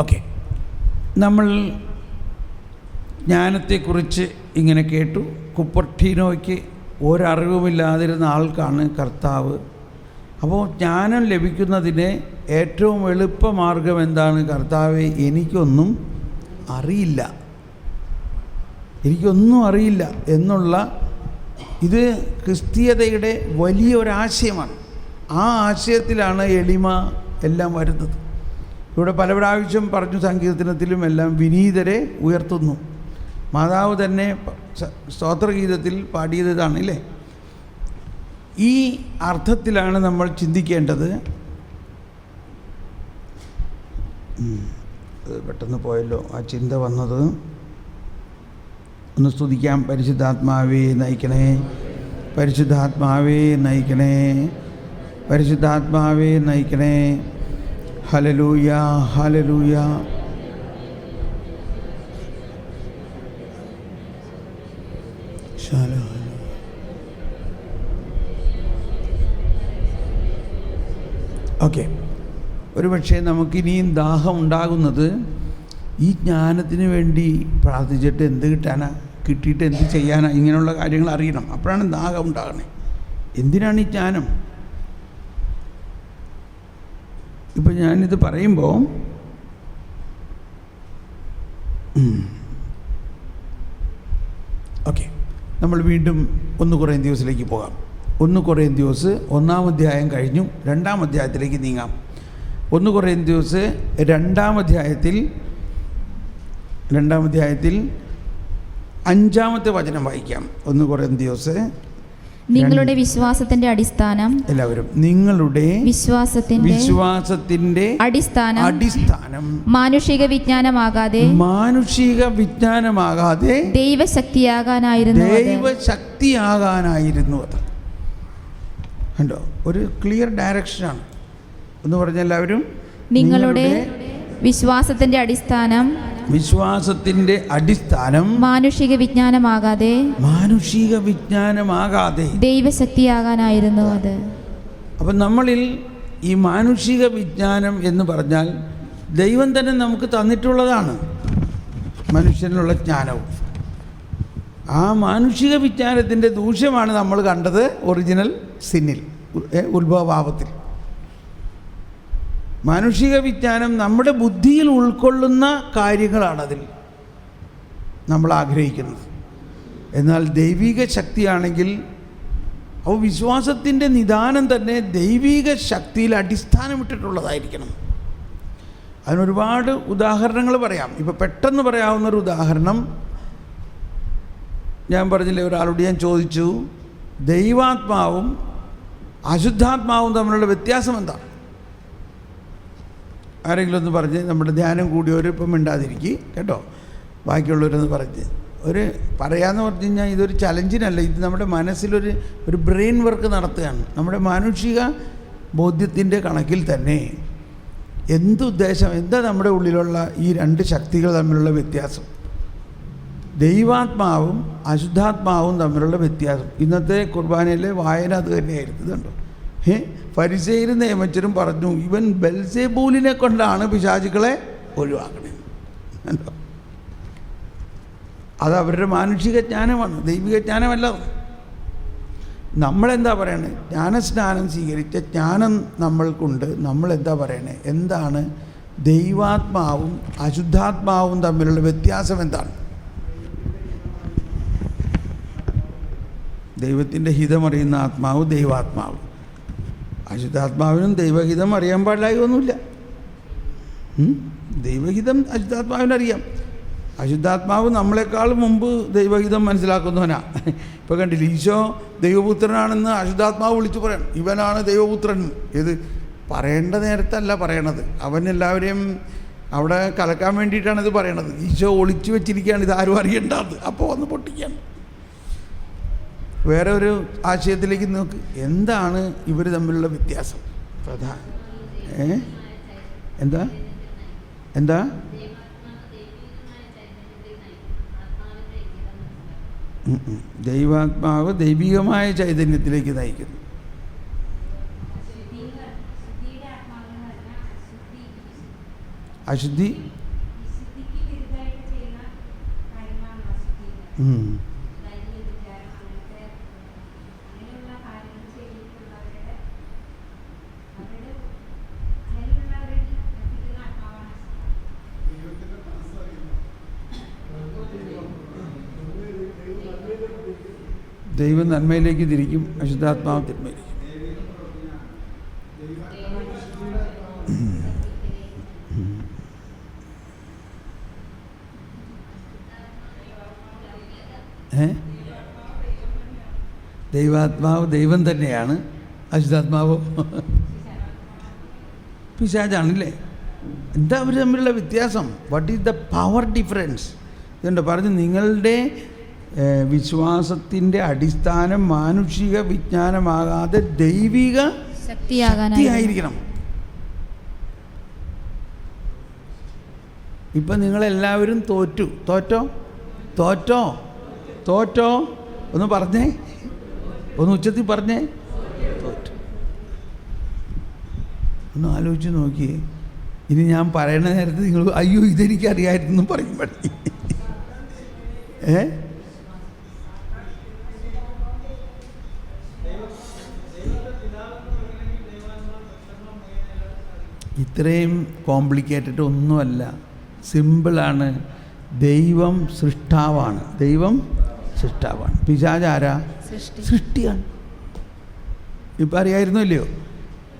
Okay, നമ്മൾ ജ്ഞാനത്തെക്കുറിച്ച് ഇങ്ങനെ കേട്ടു. കുപ്പർട്ടീനോയ്ക്ക് ഒരറിവുമില്ലാതിരുന്ന ആൾക്കാണ് കർത്താവ്. അപ്പോൾ ജ്ഞാനം ലഭിക്കുന്നതിന് ഏറ്റവും എളുപ്പമാർഗം എന്താണ്? കർത്താവെ, എനിക്കൊന്നും അറിയില്ല എന്നുള്ള ഇത് ക്രിസ്തീയതയുടെ വലിയൊരാശയമാണ്. ആ ആശയത്തിലാണ് എളിമ എല്ലാം വരുന്നത്. ഇവിടെ പല പ്രാവശ്യം പറഞ്ഞു, സങ്കീർത്തനത്തിലും എല്ലാം വിനീതരെ ഉയർത്തുന്നു. മാതാവ് തന്നെ സ്തോത്രഗീതത്തിൽ പാടിയതാണ് ഇല്ലേ? ഈ അർത്ഥത്തിലാണ് നമ്മൾ ചിന്തിക്കേണ്ടത്. പെട്ടെന്ന് പോയല്ലോ ആ ചിന്ത വന്നത്. ഒന്ന് സ്തുതിക്കാം. പരിശുദ്ധാത്മാവേ നയിക്കണേ, പരിശുദ്ധാത്മാവേ നയിക്കണേ, പരിശുദ്ധാത്മാവേ നയിക്കണേ. Hallelujah, hallelujah. ഓക്കെ, ഒരുപക്ഷെ നമുക്കിനിയും ദാഹം ഉണ്ടാകുന്നത് ഈ ജ്ഞാനത്തിന് വേണ്ടി പ്രാർത്ഥിച്ചിട്ട് എന്ത് കിട്ടാനാ, കിട്ടിയിട്ട് എന്ത് ചെയ്യാനാ, ഇങ്ങനെയുള്ള കാര്യങ്ങൾ അറിയണം. അപ്പോഴാണ് ദാഹം ഉണ്ടാകണേ. എന്തിനാണ് ഈ ജ്ഞാനം? ഇപ്പം ഞാനിത് പറയുമ്പോൾ ഓക്കെ, നമ്മൾ വീണ്ടും 1 കൊറിന്ത്യസിലേക്ക് പോകാം. 1 കൊറിന്ത്യസ് 1-ാം അധ്യായം കഴിഞ്ഞു, 2-ാം അധ്യായത്തിലേക്ക് നീങ്ങാം. 1 കൊറിന്ത്യസ് 2-ാം അധ്യായത്തിൽ 5-ാമത്തെ വചനം വായിക്കാം. 1 കൊറിന്ത്യസ്. നിങ്ങളുടെ വിശ്വാസത്തിന്റെ അടിസ്ഥാനം, എല്ലാവരും, നിങ്ങളുടെ വിശ്വാസത്തിന്റെ അടിസ്ഥാനം മാനുഷിക വിജ്ഞാനമാകാതെ ദൈവശക്തിയാകാനായിരുന്നു അത്. കണ്ടോ, ഒരു ക്ലിയർ ഡയറക്ഷനാണ്. എന്ന് പറഞ്ഞ എല്ലാവരും, നിങ്ങളുടെ വിശ്വാസത്തിന്റെ അടിസ്ഥാനം മാനുഷിക വിജ്ഞാനമാകാതെ ദൈവശക്തിയാകാനായിരുന്നു അത്. അപ്പം നമ്മളിൽ ഈ മാനുഷിക വിജ്ഞാനം എന്ന് പറഞ്ഞാൽ ദൈവം തന്നെ നമുക്ക് തന്നിട്ടുള്ളതാണ്. മനുഷ്യനുള്ള ജ്ഞാനവും ആ മാനുഷിക വിജ്ഞാനത്തിൻ്റെ ദൂഷ്യമാണ് നമ്മൾ കണ്ടത് ഒറിജിനൽ സിന്നിൽ, ഉത്ഭവഭാവത്തിൽ. മാനുഷിക വിജ്ഞാനം നമ്മുടെ ബുദ്ധിയിൽ ഉൾക്കൊള്ളുന്ന കാര്യങ്ങളാണതിൽ നമ്മൾ ആഗ്രഹിക്കുന്നത്. എന്നാൽ ദൈവിക ശക്തിയാണെങ്കിൽ അപ്പോൾ വിശ്വാസത്തിൻ്റെ നിദാനം തന്നെ ദൈവിക ശക്തിയിൽ അടിസ്ഥാനമിട്ടിട്ടുള്ളതായിരിക്കണം. അതിനൊരുപാട് ഉദാഹരണങ്ങൾ പറയാം. ഇപ്പോൾ പെട്ടെന്ന് പറയാവുന്നൊരു ഉദാഹരണം ഞാൻ പറഞ്ഞില്ലേ, ഒരാളോട് ഞാൻ ചോദിച്ചു, ദൈവാത്മാവും അശുദ്ധാത്മാവും തമ്മിലുള്ള വ്യത്യാസം എന്താ? ആരെങ്കിലും ഒന്ന് പറഞ്ഞ്, നമ്മുടെ ധ്യാനം കൂടിയവർ ഇപ്പം മിണ്ടാതിരിക്കും കേട്ടോ, ബാക്കിയുള്ളവരൊന്ന് പറഞ്ഞ് പറയാമെന്ന് പറഞ്ഞു കഴിഞ്ഞാൽ ഇതൊരു ചലഞ്ചിനല്ല, ഇത് നമ്മുടെ മനസ്സിലൊരു ബ്രെയിൻ വർക്ക് നടത്തുകയാണ്. നമ്മുടെ മാനുഷിക ബോധ്യത്തിൻ്റെ കണക്കിൽ തന്നെ എന്തുദ്ദേശം, എന്താ നമ്മുടെ ഉള്ളിലുള്ള ഈ 2 ശക്തികൾ തമ്മിലുള്ള വ്യത്യാസം, ദൈവാത്മാവും അശുദ്ധാത്മാവും തമ്മിലുള്ള വ്യത്യാസം. ഇന്നത്തെ കുർബാനയിലെ വായന അത് തന്നെയായിരുന്നു. ഇതുണ്ടോ, ഫരിസേയരും നിയമജ്ഞരും പറഞ്ഞു, ഇവൻ ബെൽസെബൂലിനെ കൊണ്ടാണ് പിശാചുക്കളെ ഒഴിവാക്കണത്. കണ്ടോ, അത് അവരുടെ മാനുഷിക ജ്ഞാനമാണ്, ദൈവിക ജ്ഞാനമല്ല. നമ്മളെന്താ പറയണേ? ജ്ഞാനസ്നാനം സ്വീകരിച്ച ജ്ഞാനം നമ്മൾക്കുണ്ട്. നമ്മളെന്താ പറയണേ? എന്താണ് ദൈവാത്മാവും അശുദ്ധാത്മാവും തമ്മിലുള്ള വ്യത്യാസം? എന്താണ്? ദൈവത്തിൻ്റെ ഹിതമറിയുന്ന ആത്മാവ് ദൈവാത്മാവ്. അശുദ്ധാത്മാവിനും ദൈവഹിതം അറിയാൻ പാടില്ലായി ഒന്നുമില്ല. ദൈവഹിതം അശുദ്ധാത്മാവിനറിയാം. അശുദ്ധാത്മാവ് നമ്മളെക്കാൾ മുമ്പ് ദൈവഹിതം മനസ്സിലാക്കുന്നവനാ. ഇപ്പോൾ കണ്ടില്ല, ഈശോ ദൈവപുത്രനാണെന്ന് അശുദ്ധാത്മാവ് വിളിച്ചു പറയണം, ഇവനാണ് ദൈവപുത്രൻ. ഇത് പറയേണ്ട നേരത്തല്ല പറയണത്. അവൻ എല്ലാവരെയും അവിടെ കലക്കാൻ വേണ്ടിയിട്ടാണ് ഇത് പറയണത്. ഈശോ ഒളിച്ചു വെച്ചിരിക്കുകയാണ്, ഇതാരും അറിയേണ്ടത്. അപ്പോൾ വന്ന് പൊട്ടിക്കുകയാണ്. വേറെ ഒരു ആശയത്തിലേക്ക് നോക്ക്, എന്താണ് ഇവർ തമ്മിലുള്ള വ്യത്യാസം? എന്താ എന്താ ദൈവാത്മാവ് ദൈവികമായ ചൈതന്യത്തിലേക്ക് നയിക്കുന്നു. അശുദ്ധി ദൈവം നന്മയിലേക്ക് തിരിക്കും, അശുദ്ധാത്മാവ് തിന്മയിലേക്ക്. ദൈവാത്മാവ് ദൈവം തന്നെയാണ്, അശുദ്ധാത്മാവോ പിശാചാണല്ലേ? എന്താ അവർ തമ്മിലുള്ള വ്യത്യാസം? What is the power difference? ഇതുണ്ട് പറഞ്ഞു, നിങ്ങളുടെ വിശ്വാസത്തിൻ്റെ അടിസ്ഥാനം മാനുഷിക വിജ്ഞാനമാകാതെ ദൈവിക ശക്തിയായിരിക്കണം. ഇപ്പം നിങ്ങളെല്ലാവരും തോറ്റോ ഒന്ന് പറഞ്ഞേ, ഒന്ന് ഉച്ചത്തിൽ പറഞ്ഞേ, തോറ്റു. ഒന്ന് ആലോചിച്ച് നോക്കിയേ. ഇനി ഞാൻ പറയണ നേരത്ത് നിങ്ങൾ അയ്യോ ഇതെനിക്കറിയായിരുന്നു പറയും പഠി. ഇത്രയും കോംപ്ലിക്കേറ്റഡ് ഒന്നുമല്ല, സിമ്പിളാണ്. ദൈവം സൃഷ്ടാവാണ്. പിശാചാര സൃഷ്ടിയാണ്. ഇപ്പം അറിയായിരുന്നോ ഇല്ലയോ?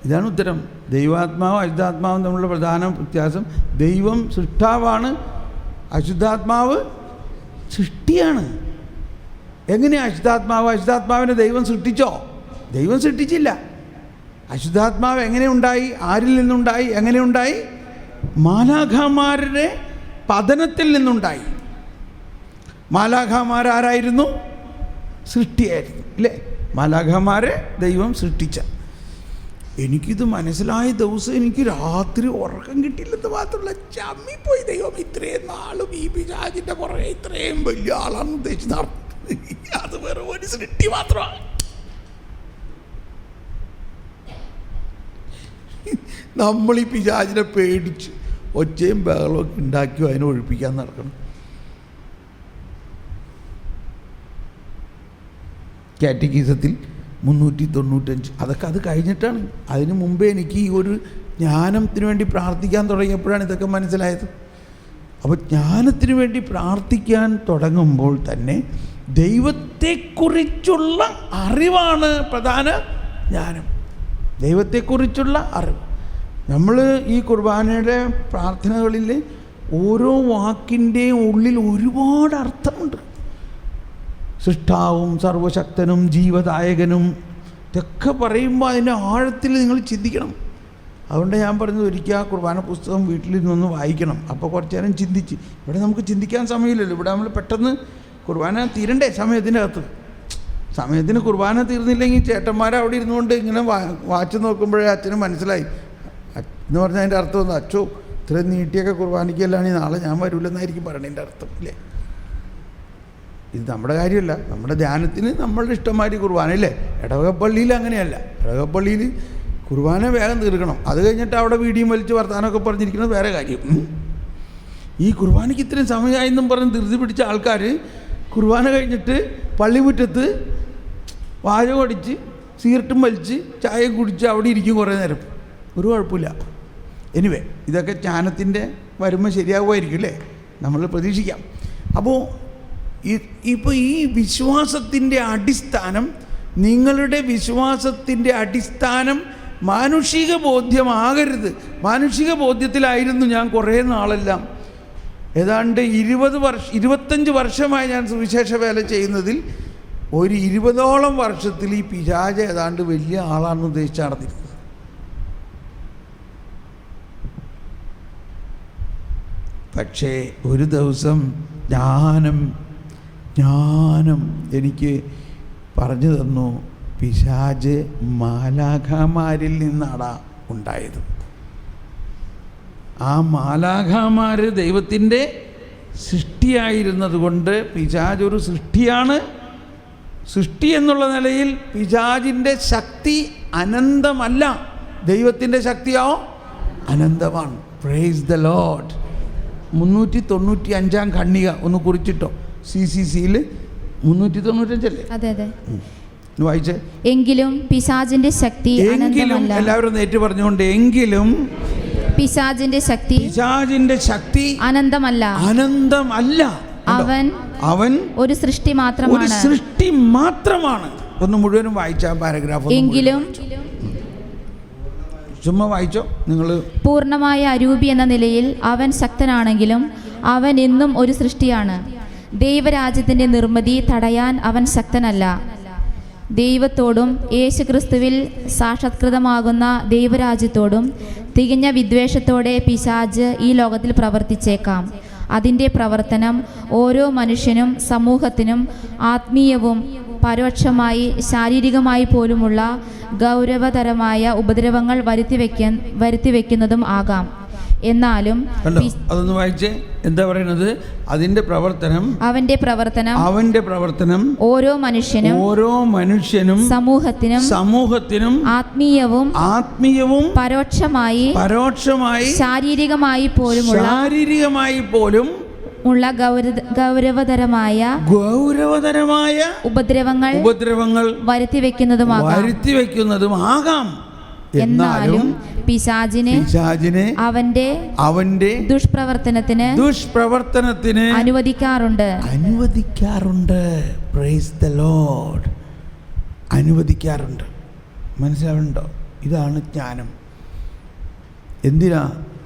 ഇതാണ് ഉത്തരം. ദൈവാത്മാവും അശുദ്ധാത്മാവും തമ്മിലുള്ള പ്രധാന വ്യത്യാസം, ദൈവം സൃഷ്ടാവാണ്, അശുദ്ധാത്മാവ് സൃഷ്ടിയാണ്. എങ്ങനെയാണ് അശുദ്ധാത്മാവിനെ ദൈവം സൃഷ്ടിച്ചോ? ദൈവം സൃഷ്ടിച്ചില്ല. അശുദ്ധാത്മാവ് എങ്ങനെ ഉണ്ടായി? ആരിൽ നിന്നുണ്ടായി? എങ്ങനെ ഉണ്ടായി? മാലാഖമാരുടെ പതനത്തിൽ നിന്നുണ്ടായി. മാലാഖമാരാരായിരുന്നു? സൃഷ്ടിയായിരുന്നു അല്ലേ? മാലാഖമാരെ ദൈവം സൃഷ്ടിച്ച. എനിക്കിത് മനസ്സിലായ ദിവസം എനിക്ക് രാത്രി ഉറക്കം കിട്ടിയില്ലെന്ന് മാത്രമല്ല, ചമ്മിപ്പോയി. ദൈവം ഇത്രയും നാളും ഈ പിശാചിൻ്റെ പുറകെ ഇത്രയും വലിയ ആളാണ് ഉദ്ദേശിച്ച് നടത്തുന്നത്. അത് വെറും ഒരു സൃഷ്ടി മാത്രമാണ്. നമ്മൾ ഈ പിശാചിനെ പേടിച്ച് ഒച്ചയും ബഹളമൊക്കെ ഉണ്ടാക്കിയോ അതിനെ ഒഴിപ്പിക്കാൻ നടക്കണം. കാറ്റഗീസത്തിൽ 395 അതൊക്കെ അത് കഴിഞ്ഞിട്ടാണ്. അതിന് മുമ്പേ എനിക്ക് ഈ ഒരു ജ്ഞാനത്തിന് വേണ്ടി പ്രാർത്ഥിക്കാൻ തുടങ്ങിയപ്പോഴാണ് ഇതൊക്കെ മനസ്സിലായത്. അപ്പോൾ ജ്ഞാനത്തിന് വേണ്ടി പ്രാർത്ഥിക്കാൻ തുടങ്ങുമ്പോൾ തന്നെ ദൈവത്തെക്കുറിച്ചുള്ള അറിവാണ് പ്രധാന ജ്ഞാനം. ദൈവത്തെക്കുറിച്ചുള്ള അറിവ്. നമ്മൾ ഈ കുർബാനയുടെ പ്രാർത്ഥനകളിൽ ഓരോ വാക്കിൻ്റെയും ഉള്ളിൽ ഒരുപാട് അർത്ഥമുണ്ട്. സൃഷ്ടാവും സർവശക്തനും ജീവദായകനും ഇതൊക്കെ പറയുമ്പോൾ അതിൻ്റെ ആഴത്തിൽ നിങ്ങൾ ചിന്തിക്കണം. അതുകൊണ്ട് ഞാൻ പറഞ്ഞത്, ഒരിക്കൽ ആ കുർബാന പുസ്തകം വീട്ടിൽ നിന്നൊന്ന് വായിക്കണം. അപ്പോൾ കുറച്ച് നേരം ചിന്തിച്ച്. ഇവിടെ നമുക്ക് ചിന്തിക്കാൻ സമയമില്ലല്ലോ. ഇവിടെ നമ്മൾ പെട്ടെന്ന് കുർബാന തീരണ്ടേ സമയത്തിന് കുർബാന തീർന്നില്ലെങ്കിൽ ചേട്ടന്മാർ അവിടെ ഇരുന്നുകൊണ്ട് ഇങ്ങനെ വാച്ച് നോക്കുമ്പോഴേ അച്ഛന് മനസ്സിലായി എന്ന് പറഞ്ഞാൽ അതിൻ്റെ അർത്ഥം ഒന്ന്, അച്ചോ ഇത്രയും നീട്ടിയൊക്കെ കുർബാനയ്ക്കല്ലാണ്ട് നാളെ ഞാൻ വരില്ലെന്നായിരിക്കും പറയണതിൻ്റെ അർത്ഥം ഇല്ലേ? ഇത് നമ്മുടെ കാര്യമല്ല. നമ്മുടെ ധ്യാനത്തിന് നമ്മളുടെ ഇഷ്ടംമാതിരി കുർബാന ഇല്ലേ? ഇടവകപ്പള്ളിയിൽ അങ്ങനെയല്ല. ഇടവകപ്പള്ളിയിൽ കുർബാന വേഗം തീർക്കണം. അത് കഴിഞ്ഞിട്ട് അവിടെ വീഡിയോ വലിച്ച് വർത്താനമൊക്കെ പറഞ്ഞിരിക്കുന്നത് വേറെ കാര്യം. ഈ കുർബാനയ്ക്ക് ഇത്രയും സമയമായെന്നും പറഞ്ഞ് ധൃതി പിടിച്ച ആൾക്കാർ കുർബാന കഴിഞ്ഞിട്ട് പള്ളിമുറ്റത്ത് വാചകടിച്ച് സിഗരറ്റും വലിച്ച് ചായയും കുടിച്ച് അവിടെ ഇരിക്കും കുറേ നേരം. ഒരു കുഴപ്പമില്ല. എനിവേ, ഇതൊക്കെ ജ്ഞാനത്തിൻ്റെ വരുമ്പോൾ ശരിയാകുമായിരിക്കും അല്ലേ? നമ്മൾ പ്രതീക്ഷിക്കാം. അപ്പോൾ ഇപ്പോൾ ഈ വിശ്വാസത്തിൻ്റെ അടിസ്ഥാനം, നിങ്ങളുടെ വിശ്വാസത്തിൻ്റെ അടിസ്ഥാനം മാനുഷിക ബോധ്യമാകരുത്. മാനുഷിക ബോധ്യത്തിലായിരുന്നു ഞാൻ കുറേ നാളെല്ലാം. ഏതാണ്ട് 25 വർഷമായി ഞാൻ സുവിശേഷ വേല ചെയ്യുന്നതിൽ ഒരു 20ഓളം വർഷത്തിൽ ഈ പിശാച് ഏതാണ്ട് വലിയ ആളാണെന്ന് ഉദ്ദേശിച്ച് നടന്നിരുന്നത്. പക്ഷേ ഒരു ദിവസം ജ്ഞാനം എനിക്ക് പറഞ്ഞു തന്നു, പിശാച് മാലാഖമാരിൽ നിന്നാണ് ഉണ്ടായത്. ആ മാലാഖമാർ ദൈവത്തിൻ്റെ സൃഷ്ടിയായിരുന്നത് കൊണ്ട് പിശാച് ഒരു സൃഷ്ടിയാണ്. സൃഷ്ടി എന്നുള്ള നിലയിൽ പിശാചിൻ്റെ ശക്തി അനന്തമല്ല. ദൈവത്തിൻ്റെ ശക്തിയോ അനന്തമാണ്. Price the Lord. 395 ഖണ്ഡിക ഒന്ന് കുറിച്ചിട്ടോ. CCCയിൽ 395 അല്ലേ? അതെ അതെ. വായിച്ചേ. എങ്കിലും പിശാചിന്റെ ശക്തി അനന്തമല്ല. എല്ലാവരും നേരിട്ട് പറഞ്ഞുകൊണ്ട്, എങ്കിലും പിശാചിന്റെ ശക്തി അനന്തമല്ല. അനന്തമല്ല. അവൻ ഒരു സൃഷ്ടി മാത്രമാണ്. ഒന്ന് മുഴുവനും വായിച്ച പാരഗ്രാഫ്. എങ്കിലും ചുമ്മാ വായിച്ചോ നിങ്ങൾ. പൂർണ്ണമായ അരൂപി എന്ന നിലയിൽ അവൻ ശക്തനാണെങ്കിലും അവൻ എന്നും ഒരു സൃഷ്ടിയാണ്. ദൈവരാജ്യത്തിന്റെ നിർമ്മിതി തടയാൻ അവൻ ശക്തനല്ല. ദൈവത്തോടും യേശുക്രിസ്തുവിൽ സാക്ഷാത്കൃതമാകുന്ന ദൈവരാജ്യത്തോടും തികഞ്ഞ വിദ്വേഷത്തോടെ പിശാച് ഈ ലോകത്തിൽ പ്രവർത്തിച്ചേക്കാം. അതിൻ്റെ പ്രവർത്തനം ഓരോ മനുഷ്യനും സമൂഹത്തിനും ആത്മീയവും പരോക്ഷമായി ശാരീരികമായി പോലുമുള്ള ഗൗരവതരമായ ഉപദ്രവങ്ങൾ വരുത്തിവെക്കുന്നതും ആകാം. എന്നാലും അതൊന്ന് വായിച്ചേ. എന്താ പറയുന്നത്? അവന്റെ പ്രവർത്തനം ഓരോ മനുഷ്യനും സമൂഹത്തിനും ആത്മീയവും പരോക്ഷമായി ശാരീരികമായി പോലും ഉള്ള ഗൗരവതരമായ ഉപദ്രവങ്ങൾ വരുത്തിവെക്കുന്നതുമാകാം. എന്നാലും പിശാചിനെ അവന്റെ ദുഷ്പ്രവർത്തനത്തിന് അനുവദിക്കാറുണ്ട്. Praise the lord. അനുവദിക്കാറുണ്ട്. മനസ്സിലാവുന്നുണ്ടോ? ഇതാണ് ജ്ഞാനം. എന്തിനാ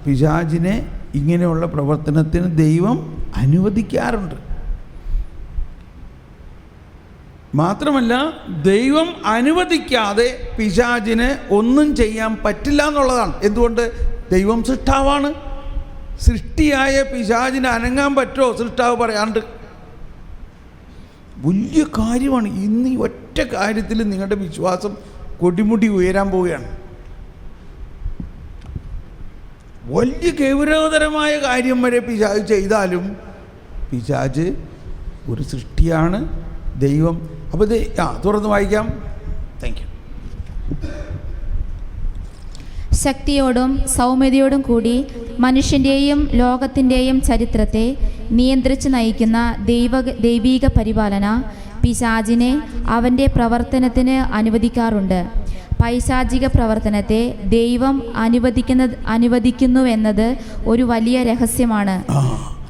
പിശാചിനെ ഇങ്ങനെയുള്ള പ്രവർത്തനത്തിന് ദൈവം അനുവദിക്കാറുണ്ട്? മാത്രമല്ല, ദൈവം അനുവദിക്കാതെ പിശാചിന് ഒന്നും ചെയ്യാൻ പറ്റില്ല എന്നുള്ളതാണ്. എന്തുകൊണ്ട്? ദൈവം സൃഷ്ടാവാണ്. സൃഷ്ടിയായ പിശാചിന് അനങ്ങാൻ പറ്റുമോ? സൃഷ്ടാവ് പറയാണ്ട്. വലിയ കാര്യമാണ്. ഇന്ന് ഈ ഒറ്റ കാര്യത്തിൽ നിങ്ങളുടെ വിശ്വാസം കൊടിമുടി ഉയരാൻ പോവുകയാണ്. വലിയ ഗൗരവതരമായ കാര്യം വരെ പിശാച് ചെയ്താലും പിശാച് ഒരു സൃഷ്ടിയാണ്. ദൈവം അപ്പോൾ തുറന്ന് വായിക്കാം. Thank you. ശക്തിയോടും സൗമ്യതയോടും കൂടി മനുഷ്യൻ്റെയും ലോകത്തിൻ്റെയും ചരിത്രത്തെ നിയന്ത്രിച്ച് നയിക്കുന്ന ദൈവീക പരിപാലന പിശാചിനെ അവൻ്റെ പ്രവർത്തനത്തിന് അനുവദിക്കാറുണ്ട്. പൈശാചിക പ്രവർത്തനത്തെ ദൈവം അനുവദിക്കുന്നുവെന്നത് ഒരു വലിയ രഹസ്യമാണ്.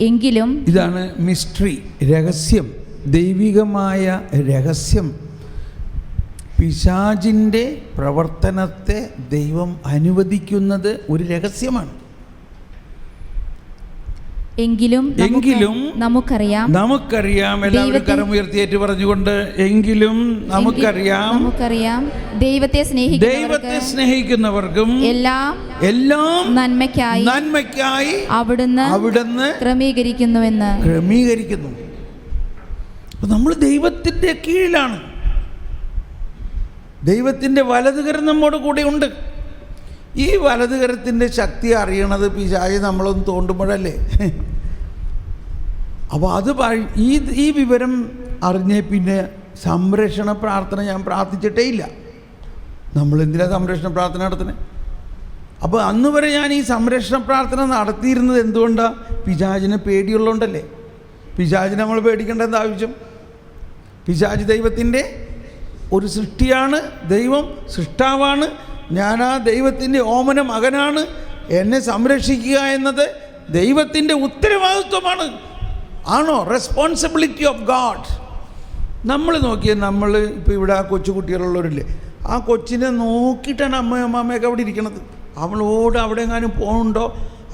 എങ്കിലും ഇതാണ് മിസ്റ്ററി, രഹസ്യം, ദൈവികമായ രഹസ്യം. പിശാചിൻ്റെ പ്രവർത്തനത്തെ ദൈവം അനുവദിക്കുന്നത് ഒരു രഹസ്യമാണ്. എങ്കിലും നമുക്കറിയാം. എല്ലാവരും കരമുയർത്തിയേറ്റ് പറഞ്ഞുകൊണ്ട്, എങ്കിലും നമുക്കറിയാം ദൈവത്തെ സ്നേഹിക്കുന്നവർക്കും എല്ലാം നന്മയ്ക്കായി അവിടുന്ന് ക്രമീകരിക്കുന്നു. നമ്മൾ ദൈവത്തിൻ്റെ കീഴിലാണ്. ദൈവത്തിൻ്റെ വലതുകരം നമ്മോട് കൂടെ ഉണ്ട്. ഈ വലതുകരത്തിൻ്റെ ശക്തി അറിയണത് പിശാച് നമ്മളൊന്ന് തോണ്ടുമ്പോഴല്ലേ. അപ്പോൾ അത് ഈ വിവരം അറിഞ്ഞേ പിന്നെ സംരക്ഷണ പ്രാർത്ഥന ഞാൻ പ്രാർത്ഥിച്ചിട്ടേ ഇല്ല. നമ്മളെന്തിനാണ് സംരക്ഷണ പ്രാർത്ഥന നടത്തുന്നത്? അപ്പോൾ അന്ന് വരെ ഞാൻ ഈ സംരക്ഷണ പ്രാർത്ഥന നടത്തിയിരുന്നത് എന്തുകൊണ്ടാണ്? പിശാചിനെ പേടിയുള്ളതുകൊണ്ടല്ലേ. പിശാചിനെ നമ്മൾ പേടിക്കേണ്ട എന്താ ആവശ്യം? പിശാച് ദൈവത്തിൻ്റെ ഒരു സൃഷ്ടിയാണ്. ദൈവം സൃഷ്ടാവാണ്. ഞാൻ ആ ദൈവത്തിൻ്റെ ഓമന മകനാണ്. എന്നെ സംരക്ഷിക്കുക എന്നത് ദൈവത്തിൻ്റെ ഉത്തരവാദിത്വമാണ്. ആണോ? Responsibility of God. നമ്മൾ നോക്കിയാൽ, നമ്മൾ ഇപ്പോൾ ഇവിടെ ആ കൊച്ചുകുട്ടികളുള്ളവരില്ലേ, ആ കൊച്ചിനെ നോക്കിയിട്ടാണ് അമ്മയൊക്കെ അവിടെ ഇരിക്കണത്. അവളോട് അവിടെ എങ്ങാനും പോകുന്നുണ്ടോ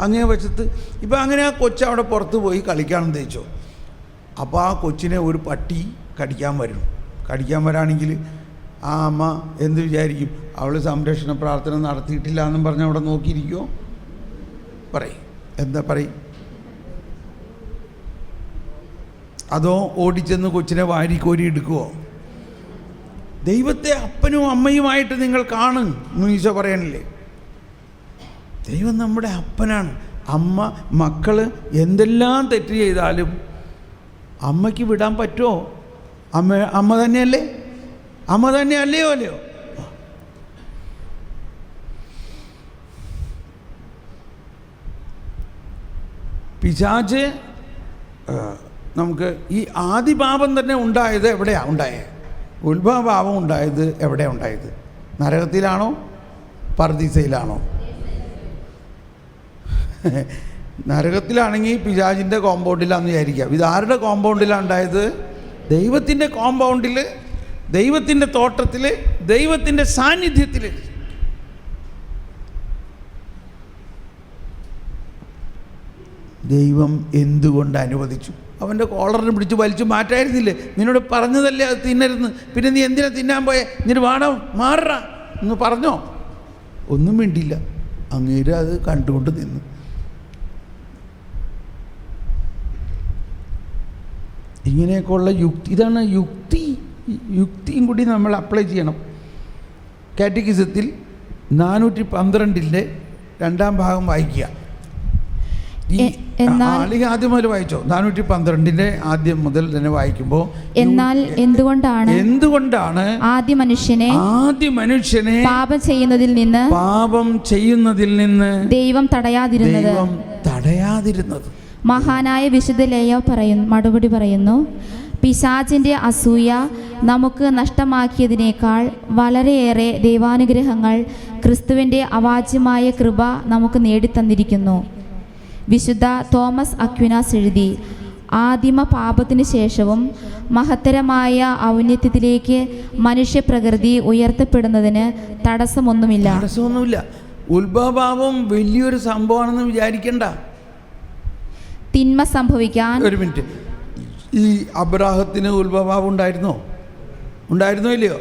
അങ്ങേ വശത്ത്. ഇപ്പം അങ്ങനെ ആ കൊച്ച് അവിടെ പുറത്ത് പോയി കളിക്കാണെന്ന് തേച്ചോ, അപ്പോൾ ആ കൊച്ചിനെ ഒരു പട്ടി കടിക്കാൻ വരാണെങ്കിൽ ആ അമ്മ എന്ത് വിചാരിക്കും? അവൾ സംരക്ഷണ പ്രാർത്ഥന നടത്തിയിട്ടില്ല എന്നും പറഞ്ഞ് അവിടെ നോക്കിയിരിക്കുമോ? പറയും. അതോ ഓടിച്ചെന്ന് കൊച്ചിനെ വാരിക്കോരി എടുക്കുമോ? ദൈവത്തെ അപ്പനും അമ്മയുമായിട്ട് നിങ്ങൾ കാണും എന്ന് ഈശോ പറയണില്ലേ. ദൈവം നമ്മുടെ അപ്പനാണ്. മക്കൾ എന്തെല്ലാം തെറ്റ് ചെയ്താലും അമ്മയ്ക്ക് വിടാൻ പറ്റുമോ? അമ്മ തന്നെയല്ലേ? അല്ലയോ? പിശാച് നമുക്ക് ഈ ആദിപാപം തന്നെ ഉണ്ടായത് എവിടെയാണ് ഉണ്ടായത്? ഉത്ഭവപാപം ഉണ്ടായത് എവിടെയാണ് ഉണ്ടായത്? നരകത്തിലാണോ പർദീസയിലാണോ? നരകത്തിലാണെങ്കിൽ പിശാചിൻ്റെ കോമ്പൗണ്ടിലാണെന്ന് വിചാരിക്കാം. ഇത് ആരുടെ കോമ്പൗണ്ടിലാണ് ഉണ്ടായത്? ദൈവത്തിൻ്റെ കോമ്പൗണ്ടിൽ, ദൈവത്തിൻ്റെ തോട്ടത്തിൽ, ദൈവത്തിൻ്റെ സാന്നിധ്യത്തിൽ. ദൈവം എന്തുകൊണ്ട് അനുവദിച്ചു? അവൻ്റെ കോളറിന് പിടിച്ച് വലിച്ചു മാറ്റായിരുന്നില്ലേ? നിന്നോട് പറഞ്ഞതല്ലേ അത് തിന്നരുന്ന്, പിന്നെ നീ എന്തിനാ തിന്നാൻ പോയെ? നിന്റെ വാടം മാറ എന്ന് പറഞ്ഞോ? ഒന്നും വേണ്ടിയില്ല. അങ്ങേര് അത് കണ്ടുകൊണ്ട് നിന്നു. ഇങ്ങനെയൊക്കെയുള്ള യുക്തി, ഇതാണ് യുക്തി. യുക്തിയും കൂടി നമ്മൾ അപ്ലൈ ചെയ്യണം. കാറ്റഗിസത്തിൽ 412 2 ഭാഗം വായിക്കുക. അല്ലെങ്കിൽ ആദ്യം മുതൽ വായിച്ചോ. 412 ആദ്യം മുതൽ തന്നെ വായിക്കുമ്പോൾ, എന്നാൽ എന്തുകൊണ്ടാണ് ആദ്യ മനുഷ്യനെ പാപം ചെയ്യുന്നതിൽ നിന്ന് ദൈവം തടയാതിരുന്നത്? മഹാനായ വിശുദ്ധ ലേയോ മറുപടി പറയുന്നു, പിശാചിന്റെ അസൂയ നമുക്ക് നഷ്ടമാക്കിയതിനേക്കാൾ വളരെയേറെ ദൈവാനുഗ്രഹങ്ങൾ ക്രിസ്തുവിൻ്റെ അവാച്യമായ കൃപ നമുക്ക് നേടിത്തന്നിരിക്കുന്നു. വിശുദ്ധ തോമസ് അക്വിനാസ് എഴുതി, ആദിമ പാപത്തിന് ശേഷവും മഹത്തരമായ ഔന്നത്യത്തിലേക്ക് മനുഷ്യപ്രകൃതി ഉയർത്തപ്പെടുന്നതിന് തടസ്സമൊന്നുമില്ല. ഉത്ഭവപാപം വലിയൊരു സംഭവമാണെന്ന് വിചാരിക്കണ്ട. തിന്മ സംഭവിക്കാൻ, ഒരു മിനിറ്റ്, ഈ അബ്രാഹത്തിന് ഉത്ഭവപാപം ഉണ്ടായിരുന്നോ ഇല്ലയോ?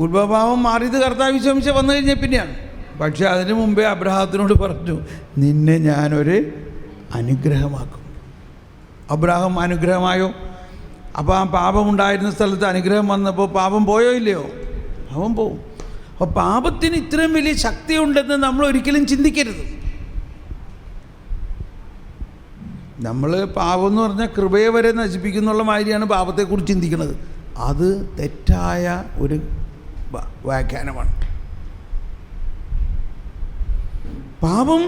ഉത്ഭവപാപം മാറിയത് കർത്താവ് വിശ്വസിച്ച് വന്നു കഴിഞ്ഞ പിന്നെയാണ്. പക്ഷെ അതിനു മുമ്പേ അബ്രാഹത്തിനോട് പറഞ്ഞു, നിന്നെ ഞാനൊരു അനുഗ്രഹമാക്കും. അബ്രാഹം അനുഗ്രഹമായോ? അപ്പോൾ ആ പാപം ഉണ്ടായിരുന്ന സ്ഥലത്ത് അനുഗ്രഹം വന്നപ്പോൾ പാപം പോയോ ഇല്ലയോ? പാപം പോവും. അപ്പോൾ പാപത്തിന് ഇത്രയും വലിയ ശക്തിയുണ്ടെന്ന് നമ്മൾ ഒരിക്കലും ചിന്തിക്കരുത്. നമ്മൾ പാപം എന്ന് പറഞ്ഞാൽ കൃപയെ വരെ നശിപ്പിക്കുന്നുള്ള മാതിരിയാണ് പാപത്തെക്കുറിച്ച് ചിന്തിക്കുന്നത്. അത് തെറ്റായ ഒരു വ്യാഖ്യാനമാണ്. പാപം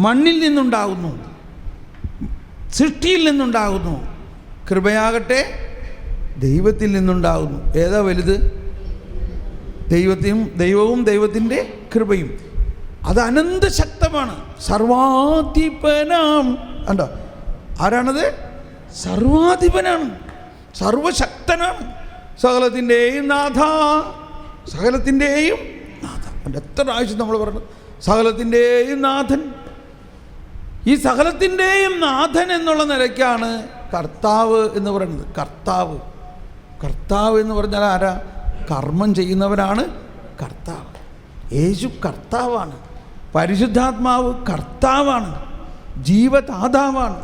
മണ്ണിൽ നിന്നുണ്ടാകുന്നു, സൃഷ്ടിയിൽ നിന്നുണ്ടാകുന്നു. കൃപയാകട്ടെ ദൈവത്തിൽ നിന്നുണ്ടാകുന്നു. ഏതാ വലുത്? ദൈവവും ദൈവത്തിൻ്റെ കൃപയും. അത് അനന്തശക്തമാണ്. സർവാധിപനാം കണ്ടോ? ആരാണത്? സർവാധിപനാണ്, സർവശക്തനാണ്, സകലത്തിൻ്റെയും നാഥ. എത്ര പ്രാവശ്യം നമ്മൾ പറഞ്ഞു സകലത്തിൻ്റെയും നാഥൻ. ഈ സകലത്തിൻ്റെയും നാഥൻ എന്നുള്ള നിലയ്ക്കാണ് കർത്താവ് എന്ന് പറയുന്നത്. കർത്താവ് എന്ന് പറഞ്ഞാൽ ആരാ? കർമ്മം ചെയ്യുന്നവരാണ് കർത്താവ്. യേശു കർത്താവാണ്. പരിശുദ്ധാത്മാവ് കർത്താവാണ്, ജീവദാതാവാണ്.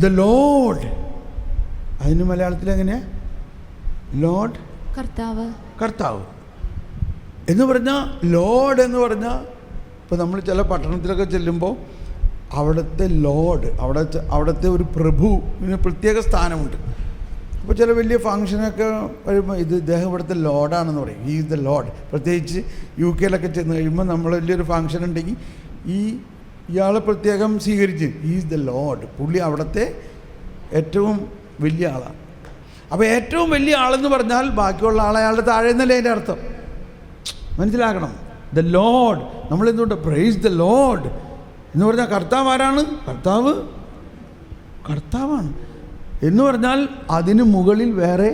ദ ലോർഡ്, അതിന് മലയാളത്തിൽ എങ്ങനെയാ? ലോർഡ്, കർത്താവ് എന്ന് പറഞ്ഞാൽ, ലോർഡ് എന്ന് പറഞ്ഞാൽ, ഇപ്പോൾ നമ്മൾ ചില പട്ടണത്തിലൊക്കെ ചെല്ലുമ്പോൾ അവിടുത്തെ ലോർഡ്, അവിടുത്തെ ഒരു പ്രഭുവിന് പ്രത്യേക സ്ഥാനമുണ്ട്. അപ്പോൾ ചില വലിയ ഫങ്ഷനൊക്കെ വരുമ്പോൾ ഇദ്ദേഹം ഇവിടുത്തെ ലോർഡാണെന്ന് പറയും. ഈ ദ ലോർഡ്. പ്രത്യേകിച്ച് UK ചെന്ന് കഴിയുമ്പോൾ നമ്മൾ വലിയൊരു ഫങ്ഷൻ ഉണ്ടെങ്കിൽ ഇയാളെ പ്രത്യേകം സ്വീകരിച്ച് ഈസ് ദ ലോർഡ്, പുള്ളി അവിടുത്തെ ഏറ്റവും വലിയ ആളാണ്. അപ്പോൾ ഏറ്റവും വലിയ ആളെന്ന് പറഞ്ഞാൽ ബാക്കിയുള്ള ആളെ അയാളുടെ താഴെ എന്നല്ലേ അതിൻ്റെ അർത്ഥം. മനസ്സിലാക്കണം. ദ ലോർഡ്, നമ്മളെന്തുകൊണ്ട് പ്രൈസ് ദ ലോർഡ് എന്ന് പറഞ്ഞാൽ കർത്താവ് ആരാണ്? കർത്താവാണ് എന്ന് പറഞ്ഞാൽ അതിന് മുകളിൽ വേറെ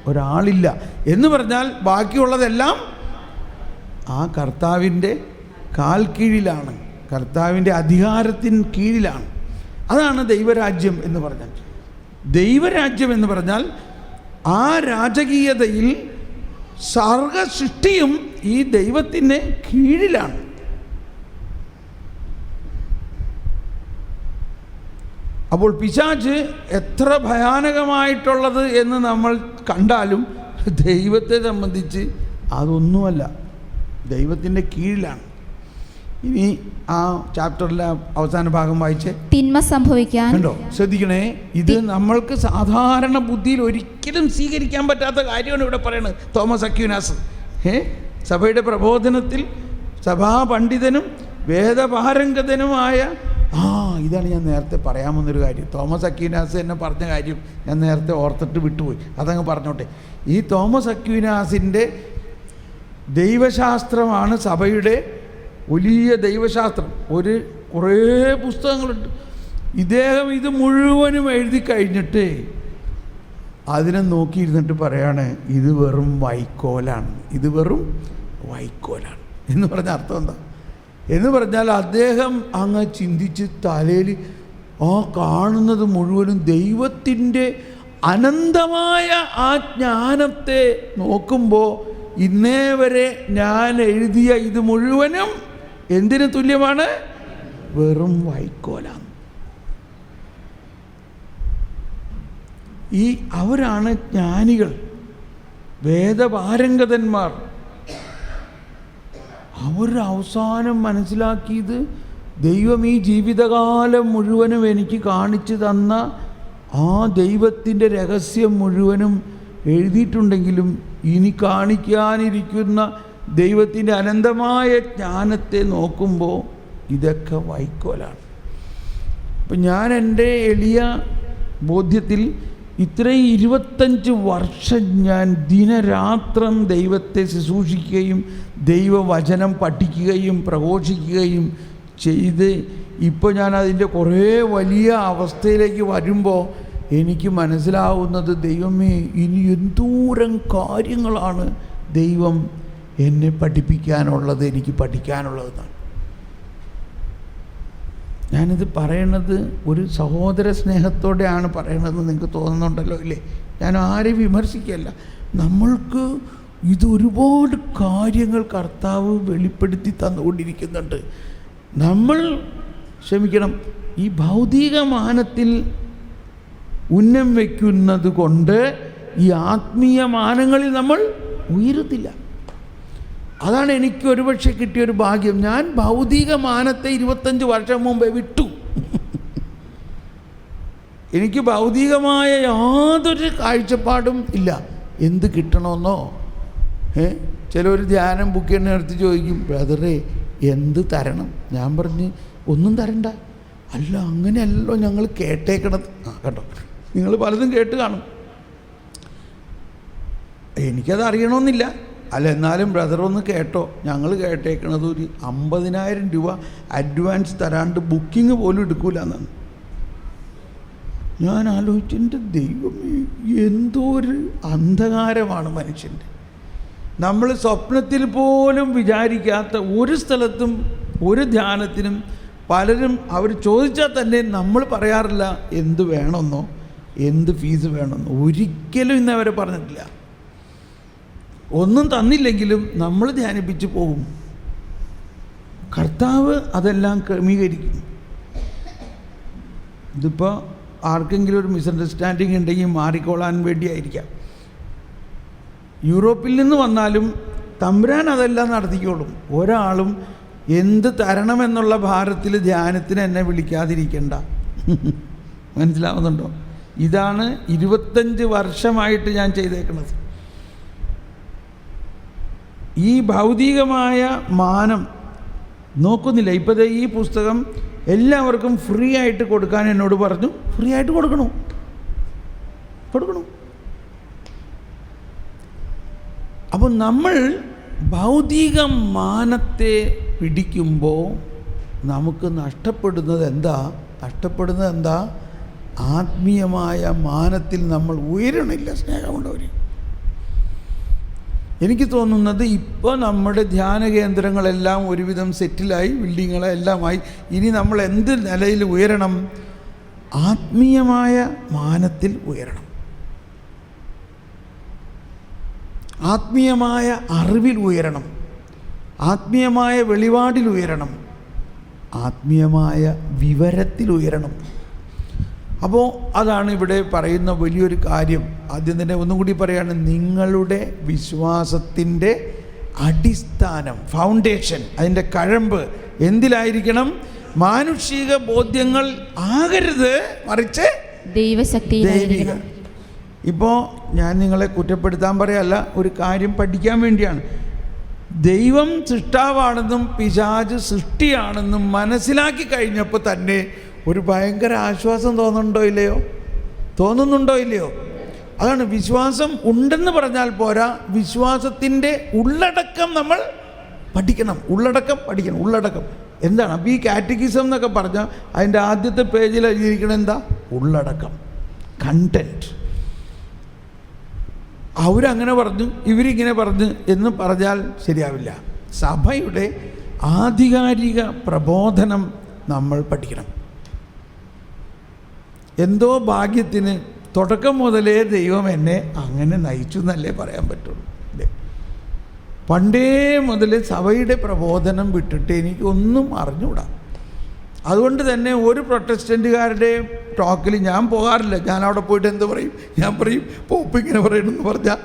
ഒരാളില്ല എന്ന് പറഞ്ഞാൽ ബാക്കിയുള്ളതെല്ലാം ആ കർത്താവിൻ്റെ കാൽ കീഴിലാണ്, കർത്താവിൻ്റെ അധികാരത്തിന് കീഴിലാണ്. അതാണ് ദൈവരാജ്യം എന്ന് പറഞ്ഞാൽ. ദൈവരാജ്യം എന്ന് പറഞ്ഞാൽ ആ രാജകീയതയിൽ സർവ സൃഷ്ടിയും ഈ ദൈവത്തിന് കീഴിലാണ്. അപ്പോൾ പിശാച് എത്ര ഭയാനകമായിട്ടുള്ളത് എന്ന് നമ്മൾ കണ്ടാലും ദൈവത്തെ സംബന്ധിച്ച് അതൊന്നുമല്ല, ദൈവത്തിൻ്റെ കീഴിലാണ്. ഇനി ആ ചാപ്റ്ററിലെ അവസാന ഭാഗം വായിച്ച്, തിന്മ സംഭവിക്കാൻ, കണ്ടോ, ശ്രദ്ധിക്കണേ, ഇത് നമ്മൾക്ക് സാധാരണ ബുദ്ധിയിൽ ഒരിക്കലും സ്വീകരിക്കാൻ പറ്റാത്ത കാര്യമാണ് ഇവിടെ പറയുന്നത്. തോമസ് അക്വിനാസ് സഭയുടെ പ്രബോധനത്തിൽ സഭാ പണ്ഡിതനും വേദപാരംഗതനുമായ ഇതാണ് ഞാൻ നേരത്തെ പറയാൻ വന്നൊരു കാര്യം. തോമസ് അക്വീനാസ് എന്നെ പറഞ്ഞ കാര്യം ഞാൻ നേരത്തെ ഓർത്തിട്ട് വിട്ടുപോയി, അതങ്ങ് പറഞ്ഞോട്ടെ. ഈ തോമസ് അക്വീനാസിൻ്റെ ദൈവശാസ്ത്രമാണ് സഭയുടെ വലിയ ദൈവശാസ്ത്രം. കുറേ പുസ്തകങ്ങളുണ്ട്. ഇദ്ദേഹം ഇത് മുഴുവനും എഴുതി കഴിഞ്ഞിട്ട് അതിനെ നോക്കിയിരുന്നിട്ട് പറയാണ്, ഇത് വെറും വൈക്കോലാണ്, ഇത് വെറും വൈക്കോലാണ് എന്ന് പറഞ്ഞ അർത്ഥം എന്താ എന്ന് പറഞ്ഞാൽ, അദ്ദേഹം അങ്ങ് ചിന്തിച്ച് തലയിൽ കാണുന്നത് മുഴുവനും ദൈവത്തിൻ്റെ അനന്തമായ ആ ജ്ഞാനത്തെ നോക്കുമ്പോൾ ഇന്നേ വരെ ഞാൻ എഴുതിയ ഇത് മുഴുവനും എന്തിനു തുല്യമാണ്? വെറും വൈക്കോലാണ്. അവരാണ് ജ്ഞാനികൾ, വേദപാരംഗതന്മാർ. അവർ അവസാനം മനസ്സിലാക്കിയത് ദൈവം ഈ ജീവിതകാലം മുഴുവനും എനിക്ക് കാണിച്ചു തന്ന ആ ദൈവത്തിൻ്റെ രഹസ്യം മുഴുവനും എഴുതിയിട്ടുണ്ടെങ്കിലും ഇനി കാണിക്കാനിരിക്കുന്ന ദൈവത്തിൻ്റെ അനന്തമായ ജ്ഞാനത്തെ നോക്കുമ്പോൾ ഇതൊക്കെ വൈക്കോലാണ്. അപ്പം ഞാൻ എൻ്റെ എളിയ ബോധ്യത്തിൽ ഇത്രയും 25 വർഷം ഞാൻ ദിനരാത്രം ദൈവത്തെ ശുശ്രൂഷിക്കുകയും ദൈവവചനം പഠിക്കുകയും പ്രഘോഷിക്കുകയും ചെയ്ത് ഇപ്പോൾ ഞാൻ അതിൻ്റെ കുറേ വലിയ അവസ്ഥയിലേക്ക് വരുമ്പോൾ എനിക്ക് മനസ്സിലാവുന്നത്, ദൈവമേ, ഇനി എന്തോരം കാര്യങ്ങളാണ് ദൈവം എന്നെ പഠിപ്പിക്കാനുള്ളത്, എനിക്ക് പഠിക്കാനുള്ളതെന്നാണ്. ഞാനിത് പറയണത് ഒരു സഹോദര സ്നേഹത്തോടെയാണ് പറയണതെന്ന് നിങ്ങൾക്ക് തോന്നുന്നുണ്ടല്ലോ, ഇല്ലേ? ഞാൻ ആരെയും വിമർശിക്കല്ല. നമ്മൾക്ക് ഇതൊരുപാട് കാര്യങ്ങൾ കർത്താവ് വെളിപ്പെടുത്തി തന്നുകൊണ്ടിരിക്കുന്നുണ്ട്. നമ്മൾ ക്ഷമിക്കണം, ഈ ഭൗതിക മാനത്തിൽ ഉന്നം വയ്ക്കുന്നത് കൊണ്ട് ഈ ആത്മീയ മാനങ്ങളിൽ നമ്മൾ ഉയരത്തില്ല. അതാണ് എനിക്ക് ഒരുപക്ഷെ കിട്ടിയൊരു ഭാഗ്യം. ഞാൻ ഭൗതിക മാനത്തെ 25 വർഷം മുമ്പേ വിട്ടു. എനിക്ക് ഭൗതികമായ യാതൊരു കാഴ്ചപ്പാടും ഇല്ല. എന്ത് കിട്ടണമെന്നോ, ചിലർ ധ്യാനം ബുക്ക് ചെയ്യുന്ന അടുത്ത് ചോദിക്കും, ബ്രദറെ എന്ത് തരണം? ഞാൻ പറഞ്ഞ് ഒന്നും തരണ്ട. അല്ല, അങ്ങനെയല്ലോ ഞങ്ങൾ കേട്ടേക്കണത്. കേട്ടോ, നിങ്ങൾ പലതും കേട്ട് കാണും, എനിക്കത് അറിയണമെന്നില്ല. അല്ല, എന്നാലും ബ്രദർ ഒന്ന് കേട്ടോ, ഞങ്ങൾ കേട്ടേക്കണത് ഒരു 50,000 രൂപ അഡ്വാൻസ് തരാണ്ട് ബുക്കിംഗ് പോലും എടുക്കൂല എന്നാണ്. ഞാൻ ആലോചിച്ചു, എൻ്റെ ദൈവമേ, എന്തോ ഒരു അന്ധകാരമാണ് മനുഷ്യൻ്റെ. നമ്മൾ സ്വപ്നത്തിൽ പോലും വിചാരിക്കാത്ത ഒരു സ്ഥലത്തും ഒരു ധ്യാനത്തിനും പലരും അവർ ചോദിച്ചാൽ തന്നെ നമ്മൾ പറയാറില്ല എന്ത് വേണമെന്നോ എന്ത് ഫീസ് വേണമെന്നോ. ഒരിക്കലും ഇന്നവരെ പറഞ്ഞിട്ടില്ല. ഒന്നും തന്നില്ലെങ്കിലും നമ്മൾ ധ്യാനിപ്പിച്ച് പോകും. കർത്താവ് അതെല്ലാം ക്രമീകരിക്കും. ഇതിപ്പോൾ ആർക്കെങ്കിലും ഒരു മിസ്അണ്ടർസ്റ്റാൻഡിങ് ഉണ്ടെങ്കിൽ മാറിക്കോളാൻ വേണ്ടിയായിരിക്കാം. യൂറോപ്പിൽ നിന്ന് വന്നാലും തമ്പുരാൻ അതെല്ലാം നടത്തിക്കോളും. ഒരാളും എന്ത് തരണമെന്നുള്ള ഭാരത്തിൽ ധ്യാനത്തിന് എന്നെ വിളിക്കാതിരിക്കണ്ട. മനസ്സിലാവുന്നുണ്ടോ? ഇതാണ് 25 വർഷമായിട്ട് ഞാൻ ചെയ്തേക്കുന്നത്. ഈ ഭൗതികമായ മാനം നോക്കുന്നില്ല. ഇപ്പോഴത്തെ ഈ പുസ്തകം എല്ലാവർക്കും ഫ്രീ ആയിട്ട് കൊടുക്കാൻ എന്നോട് പറഞ്ഞു. ഫ്രീ ആയിട്ട് കൊടുക്കണം. അപ്പോൾ നമ്മൾ ഭൗതിക മാനത്തെ പിടിക്കുമ്പോൾ നമുക്ക് നഷ്ടപ്പെടുന്നത് എന്താ? ആത്മീയമായ മാനത്തിൽ നമ്മൾ ഉയരണില്ല. സ്നേഹമുള്ളവർ, എനിക്ക് തോന്നുന്നത് ഇപ്പോൾ നമ്മുടെ ധ്യാന കേന്ദ്രങ്ങളെല്ലാം ഒരുവിധം സെറ്റിലായി, ബിൽഡിങ്ങുകളെല്ലാമായി. ഇനി നമ്മൾ എന്ത് നിലയിൽ ഉയരണം? ആത്മീയമായ മാനത്തിൽ ഉയരണം. ആത്മീയമായ അറിവിൽ ഉയരണം. ആത്മീയമായ വെളിപാടിൽ ഉയരണം. ആത്മീയമായ വിവരത്തിൽ ഉയരണം. അപ്പോൾ അതാണ് ഇവിടെ പറയുന്ന വലിയൊരു കാര്യം. ആദ്യം തന്നെ ഒന്നും കൂടി പറയാണ്, നിങ്ങളുടെ വിശ്വാസത്തിൻ്റെ അടിസ്ഥാനം, ഫൗണ്ടേഷൻ, അതിൻ്റെ കഴമ്പ് എന്തിലായിരിക്കണം? മാനുഷിക ബോധ്യങ്ങൾ ആകരുത്, മറിച്ച് ദൈവിക. ഇപ്പോൾ ഞാൻ നിങ്ങളെ കുറ്റപ്പെടുത്താൻ പറയല്ല, ഒരു കാര്യം പഠിക്കാൻ വേണ്ടിയാണ്. ദൈവം സൃഷ്ടാവാണെന്നും പിശാച് സൃഷ്ടിയാണെന്നും മനസ്സിലാക്കി കഴിഞ്ഞപ്പോൾ തന്നെ ഒരു ഭയങ്കര ആശ്വാസം തോന്നുന്നുണ്ടോ ഇല്ലയോ? അതാണ് വിശ്വാസം ഉണ്ടെന്ന് പറഞ്ഞാൽ പോരാ, വിശ്വാസത്തിൻ്റെ ഉള്ളടക്കം നമ്മൾ പഠിക്കണം. ഉള്ളടക്കം എന്താണ്? അപ്പോൾ ഈ കാറ്റഗിസം എന്നൊക്കെ പറഞ്ഞാൽ അതിൻ്റെ ആദ്യത്തെ പേജിൽ എഴുതിയിരിക്കണം എന്താ? ഉള്ളടക്കം, കണ്ടൻറ്റ്. അവരങ്ങനെ പറഞ്ഞു, ഇവരിങ്ങനെ പറഞ്ഞു എന്ന് പറഞ്ഞാൽ ശരിയാവില്ല. സഭയുടെ ആധികാരിക പ്രബോധനം നമ്മൾ പഠിക്കണം. എന്തോ ഭാഗ്യത്തിന് തുടക്കം മുതലേ ദൈവം എന്നെ അങ്ങനെ നയിച്ചു എന്നല്ലേ പറയാൻ പറ്റുള്ളൂ. അല്ലേ? പണ്ടേ മുതൽ സഭയുടെ പ്രബോധനം വിട്ടിട്ട് എനിക്കൊന്നും അറിഞ്ഞുകൂടാ. അതുകൊണ്ട് തന്നെ ഒരു പ്രൊട്ടസ്റ്റൻറ്റുകാരുടെ ടോക്കിൽ ഞാൻ പോകാറില്ല. ഞാൻ അവിടെ പോയിട്ട് എന്ത് പറയും? ഞാൻ പറയും പോപ്പ് ഇങ്ങനെ പറയണമെന്ന് പറഞ്ഞാൽ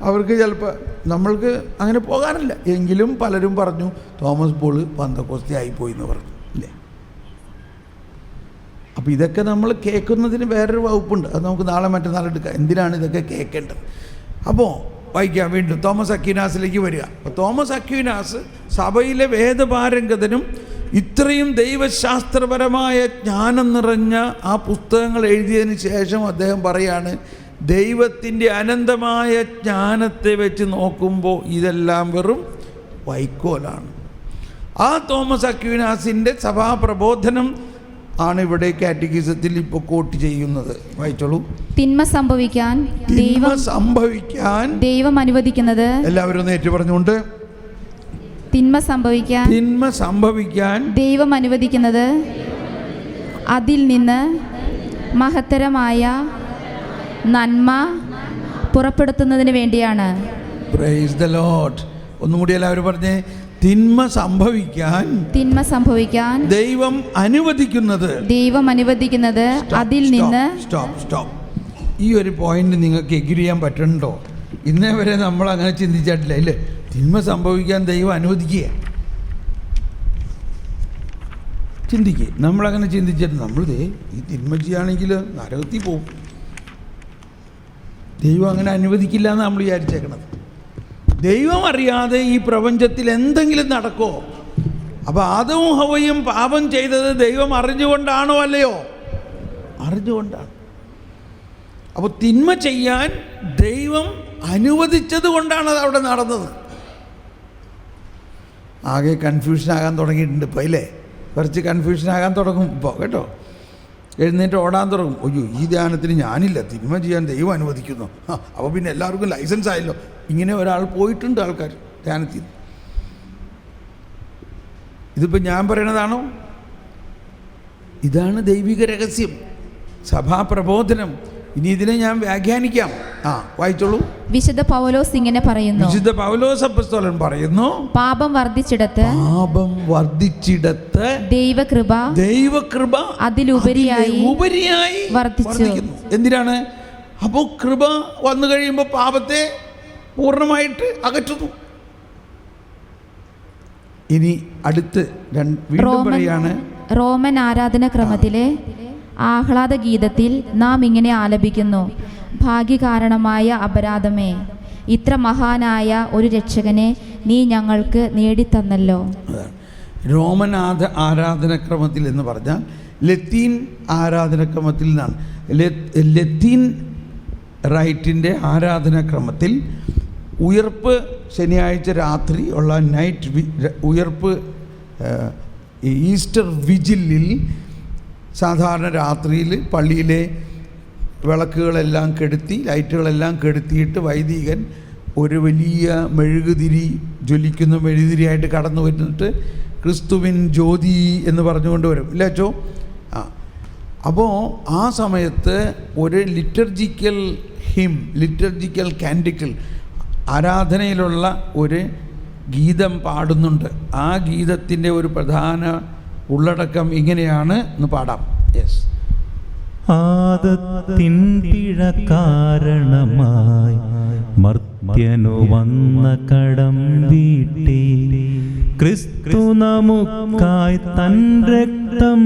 അവർക്ക് ചിലപ്പോൾ നമ്മൾക്ക് അങ്ങനെ പോകാറില്ല. എങ്കിലും പലരും പറഞ്ഞു തോമസ് പോൾ പന്തക്കോസ്തി ആയിപ്പോയി എന്ന് പറഞ്ഞു. ഇല്ലേ? അപ്പോൾ ഇതൊക്കെ നമ്മൾ കേൾക്കുന്നതിന് വേറൊരു വകുപ്പുണ്ട്. അത് നമുക്ക് നാളെ മറ്റന്നാൾ എടുക്കാം. എന്തിനാണ് ഇതൊക്കെ കേൾക്കേണ്ടത്? അപ്പോൾ വായിക്കാം വീണ്ടും തോമസ് അക്വീനാസിലേക്ക് വരിക. അപ്പോൾ തോമസ് അക്വീനാസ് സഭയിലെ വേദപാരംഗതനും ഇത്രയും ദൈവശാസ്ത്രപരമായ ജ്ഞാനം നിറഞ്ഞ ആ പുസ്തകങ്ങൾ എഴുതിയതിന് ശേഷം അദ്ദേഹം പറയാണ്, ദൈവത്തിൻ്റെ അനന്തമായ ജ്ഞാനത്തെ വെച്ച് നോക്കുമ്പോൾ ഇതെല്ലാം വെറും വൈക്കോലാണ്. ആ തോമസ് അക്വീനാസിൻ്റെ സഭാപ്രബോധനം ആണ് ഇവിടെ കാറ്റഗിസത്തിൽ ഇപ്പോൾ കോട്ട് ചെയ്യുന്നത്. വായിച്ചോളൂ. തിന്മ സംഭവിക്കാൻ ദൈവം അനുവദിക്കുന്നത്, എല്ലാവരും ഒന്ന് ഏറ്റു പറഞ്ഞുകൊണ്ട്, തിന്മ സംഭവിക്കാൻ ദൈവം അനുവദിക്കുന്നത് അതിൽ നിന്ന് മഹത്തരമായ നന്മ പുറപ്പെടുത്തുന്നതിന് വേണ്ടിയാണ്. Praise the Lord. ഒന്നും കൂടി എല്ലാവരും പറഞ്ഞേ. തിന്മ സംഭവിക്കാൻ ദൈവം അനുവദിക്കുന്നത് അതിൽ നിന്ന്. സ്റ്റോപ്പ്. ഈ ഒരു പോയിന്റ് നിങ്ങൾക്ക് എഗ്രി ചെയ്യാൻ പറ്റുന്നുണ്ടോ? ഇന്നേ വരെ നമ്മൾ അങ്ങനെ ചിന്തിച്ചിട്ടില്ല, ഇല്ലേ? തിന്മ സംഭവിക്കാൻ ദൈവം അനുവദിക്കുക. നമ്മളങ്ങനെ ചിന്തിച്ചിട്ട് നമ്മളിതേ ഈ തിന്മ ചെയ്യുകയാണെങ്കിൽ നരകത്തിൽ പോകും, ദൈവം അങ്ങനെ അനുവദിക്കില്ല എന്ന് നമ്മൾ വിചാരിച്ചേക്കണത്. ദൈവം അറിയാതെ ഈ പ്രപഞ്ചത്തിൽ എന്തെങ്കിലും നടക്കോ? അപ്പോൾ ആദവും ഹവ്വയും പാപം ചെയ്തത് ദൈവം അറിഞ്ഞുകൊണ്ടാണോ അല്ലയോ? അറിഞ്ഞുകൊണ്ടാണ്. അപ്പോൾ തിന്മ ചെയ്യാൻ ദൈവം അനുവദിച്ചത് കൊണ്ടാണ് അത് അവിടെ നടന്നത്. ആകെ കൺഫ്യൂഷനാകാൻ തുടങ്ങിയിട്ടുണ്ട് ഇപ്പോൾ, ഇല്ലേ? കുറച്ച് കൺഫ്യൂഷനാകാൻ തുടങ്ങും ഇപ്പോൾ കേട്ടോ. എഴുന്നേറ്റ് ഓടാൻ തുടങ്ങും. അയ്യോ, ഈ ധ്യാനത്തിന് ഞാനില്ല, തിന്മ ചെയ്യാൻ ദൈവം അനുവദിക്കുന്നു. അപ്പോൾ പിന്നെ എല്ലാവർക്കും ലൈസൻസ് ആയല്ലോ. ഇങ്ങനെ ഒരാൾ പോയിട്ടുണ്ട് ആൾക്കാർ ധ്യാനത്തിൽ. ഇതിപ്പോൾ ഞാൻ പറയണതാണോ? ഇതാണ് ദൈവിക രഹസ്യം, സഭാപ്രബോധനം. ഇനി ഇതിനെ ഞാൻ വ്യാഖ്യാനിക്കാം. വായിച്ചോളൂ. വിശുദ്ധ പൗലോസ് ഇങ്ങനെ പറയുന്നു. വിശുദ്ധ പൗലോസ് അപ്പോസ്തലൻ പറയുന്നു, പാപം വർദ്ധിച്ചിടത്ത് ദൈവകൃപ അതിലുപരിയായി വർദ്ധിച്ചു. എന്തിനാണ്? അപ്പോൾ കൃപ വന്നു കഴിയുമ്പോൾ പാപത്തെ പൂർണ്ണമായിട്ട് അകറ്റുന്നു. ഇനി അടുത്ത് വീണ്ടും പറയാണ്, റോമൻ ആരാധനാക്രമത്തിലെ ആഹ്ലാദ ഗീതത്തിൽ നാം ഇങ്ങനെ ആലപിക്കുന്നു, ഭാഗ്യകാരണമായ അപരാധമേ, ഇത്ര മഹാനായ ഒരു രക്ഷകനെ നീ ഞങ്ങൾക്ക് നേടിത്തന്നല്ലോ. റോമൻ ആരാധനാക്രമത്തിൽ എന്ന് പറഞ്ഞാൽ ലത്തീൻ ആരാധനാക്രമത്തിൽ നിന്നാണ്. ലത്തീൻ റൈറ്റിൻ്റെ ആരാധനാക്രമത്തിൽ ഉയർപ്പ് ശനിയാഴ്ച രാത്രി ഉള്ള നൈറ്റ് ഉയർപ്പ് ഈസ്റ്റർ വിജിലിൽ സാധാരണ രാത്രിയിൽ പള്ളിയിലെ വിളക്കുകളെല്ലാം കെടുത്തി, ലൈറ്റുകളെല്ലാം കെടുത്തിയിട്ട് വൈദികൻ ഒരു വലിയ ജ്വലിക്കുന്ന മെഴുകുതിരിയായിട്ട് കടന്നു വരുന്നിട്ട് ക്രിസ്തുവിൻ ജ്യോതി എന്ന് പറഞ്ഞുകൊണ്ട് വരും, ഇല്ല അച്ചോ? അപ്പോൾ ആ സമയത്ത് ഒരു ലിറ്റർജിക്കൽ കാൻഡിക്കിൾ ആരാധനയിലുള്ള ഒരു ഗീതം പാടുന്നുണ്ട്. ആ ഗീതത്തിൻ്റെ ഒരു പ്രധാന ഉള്ളടക്കം ഇങ്ങനെയാണ് എന്ന് പാടാം. യെസ്. ആദത്തിൻ പിഴ കാരണമായി മർത്യനു വന്ന കടം വീട്ടി ക്രിസ്തു നമുക്കായി തൻ രക്തം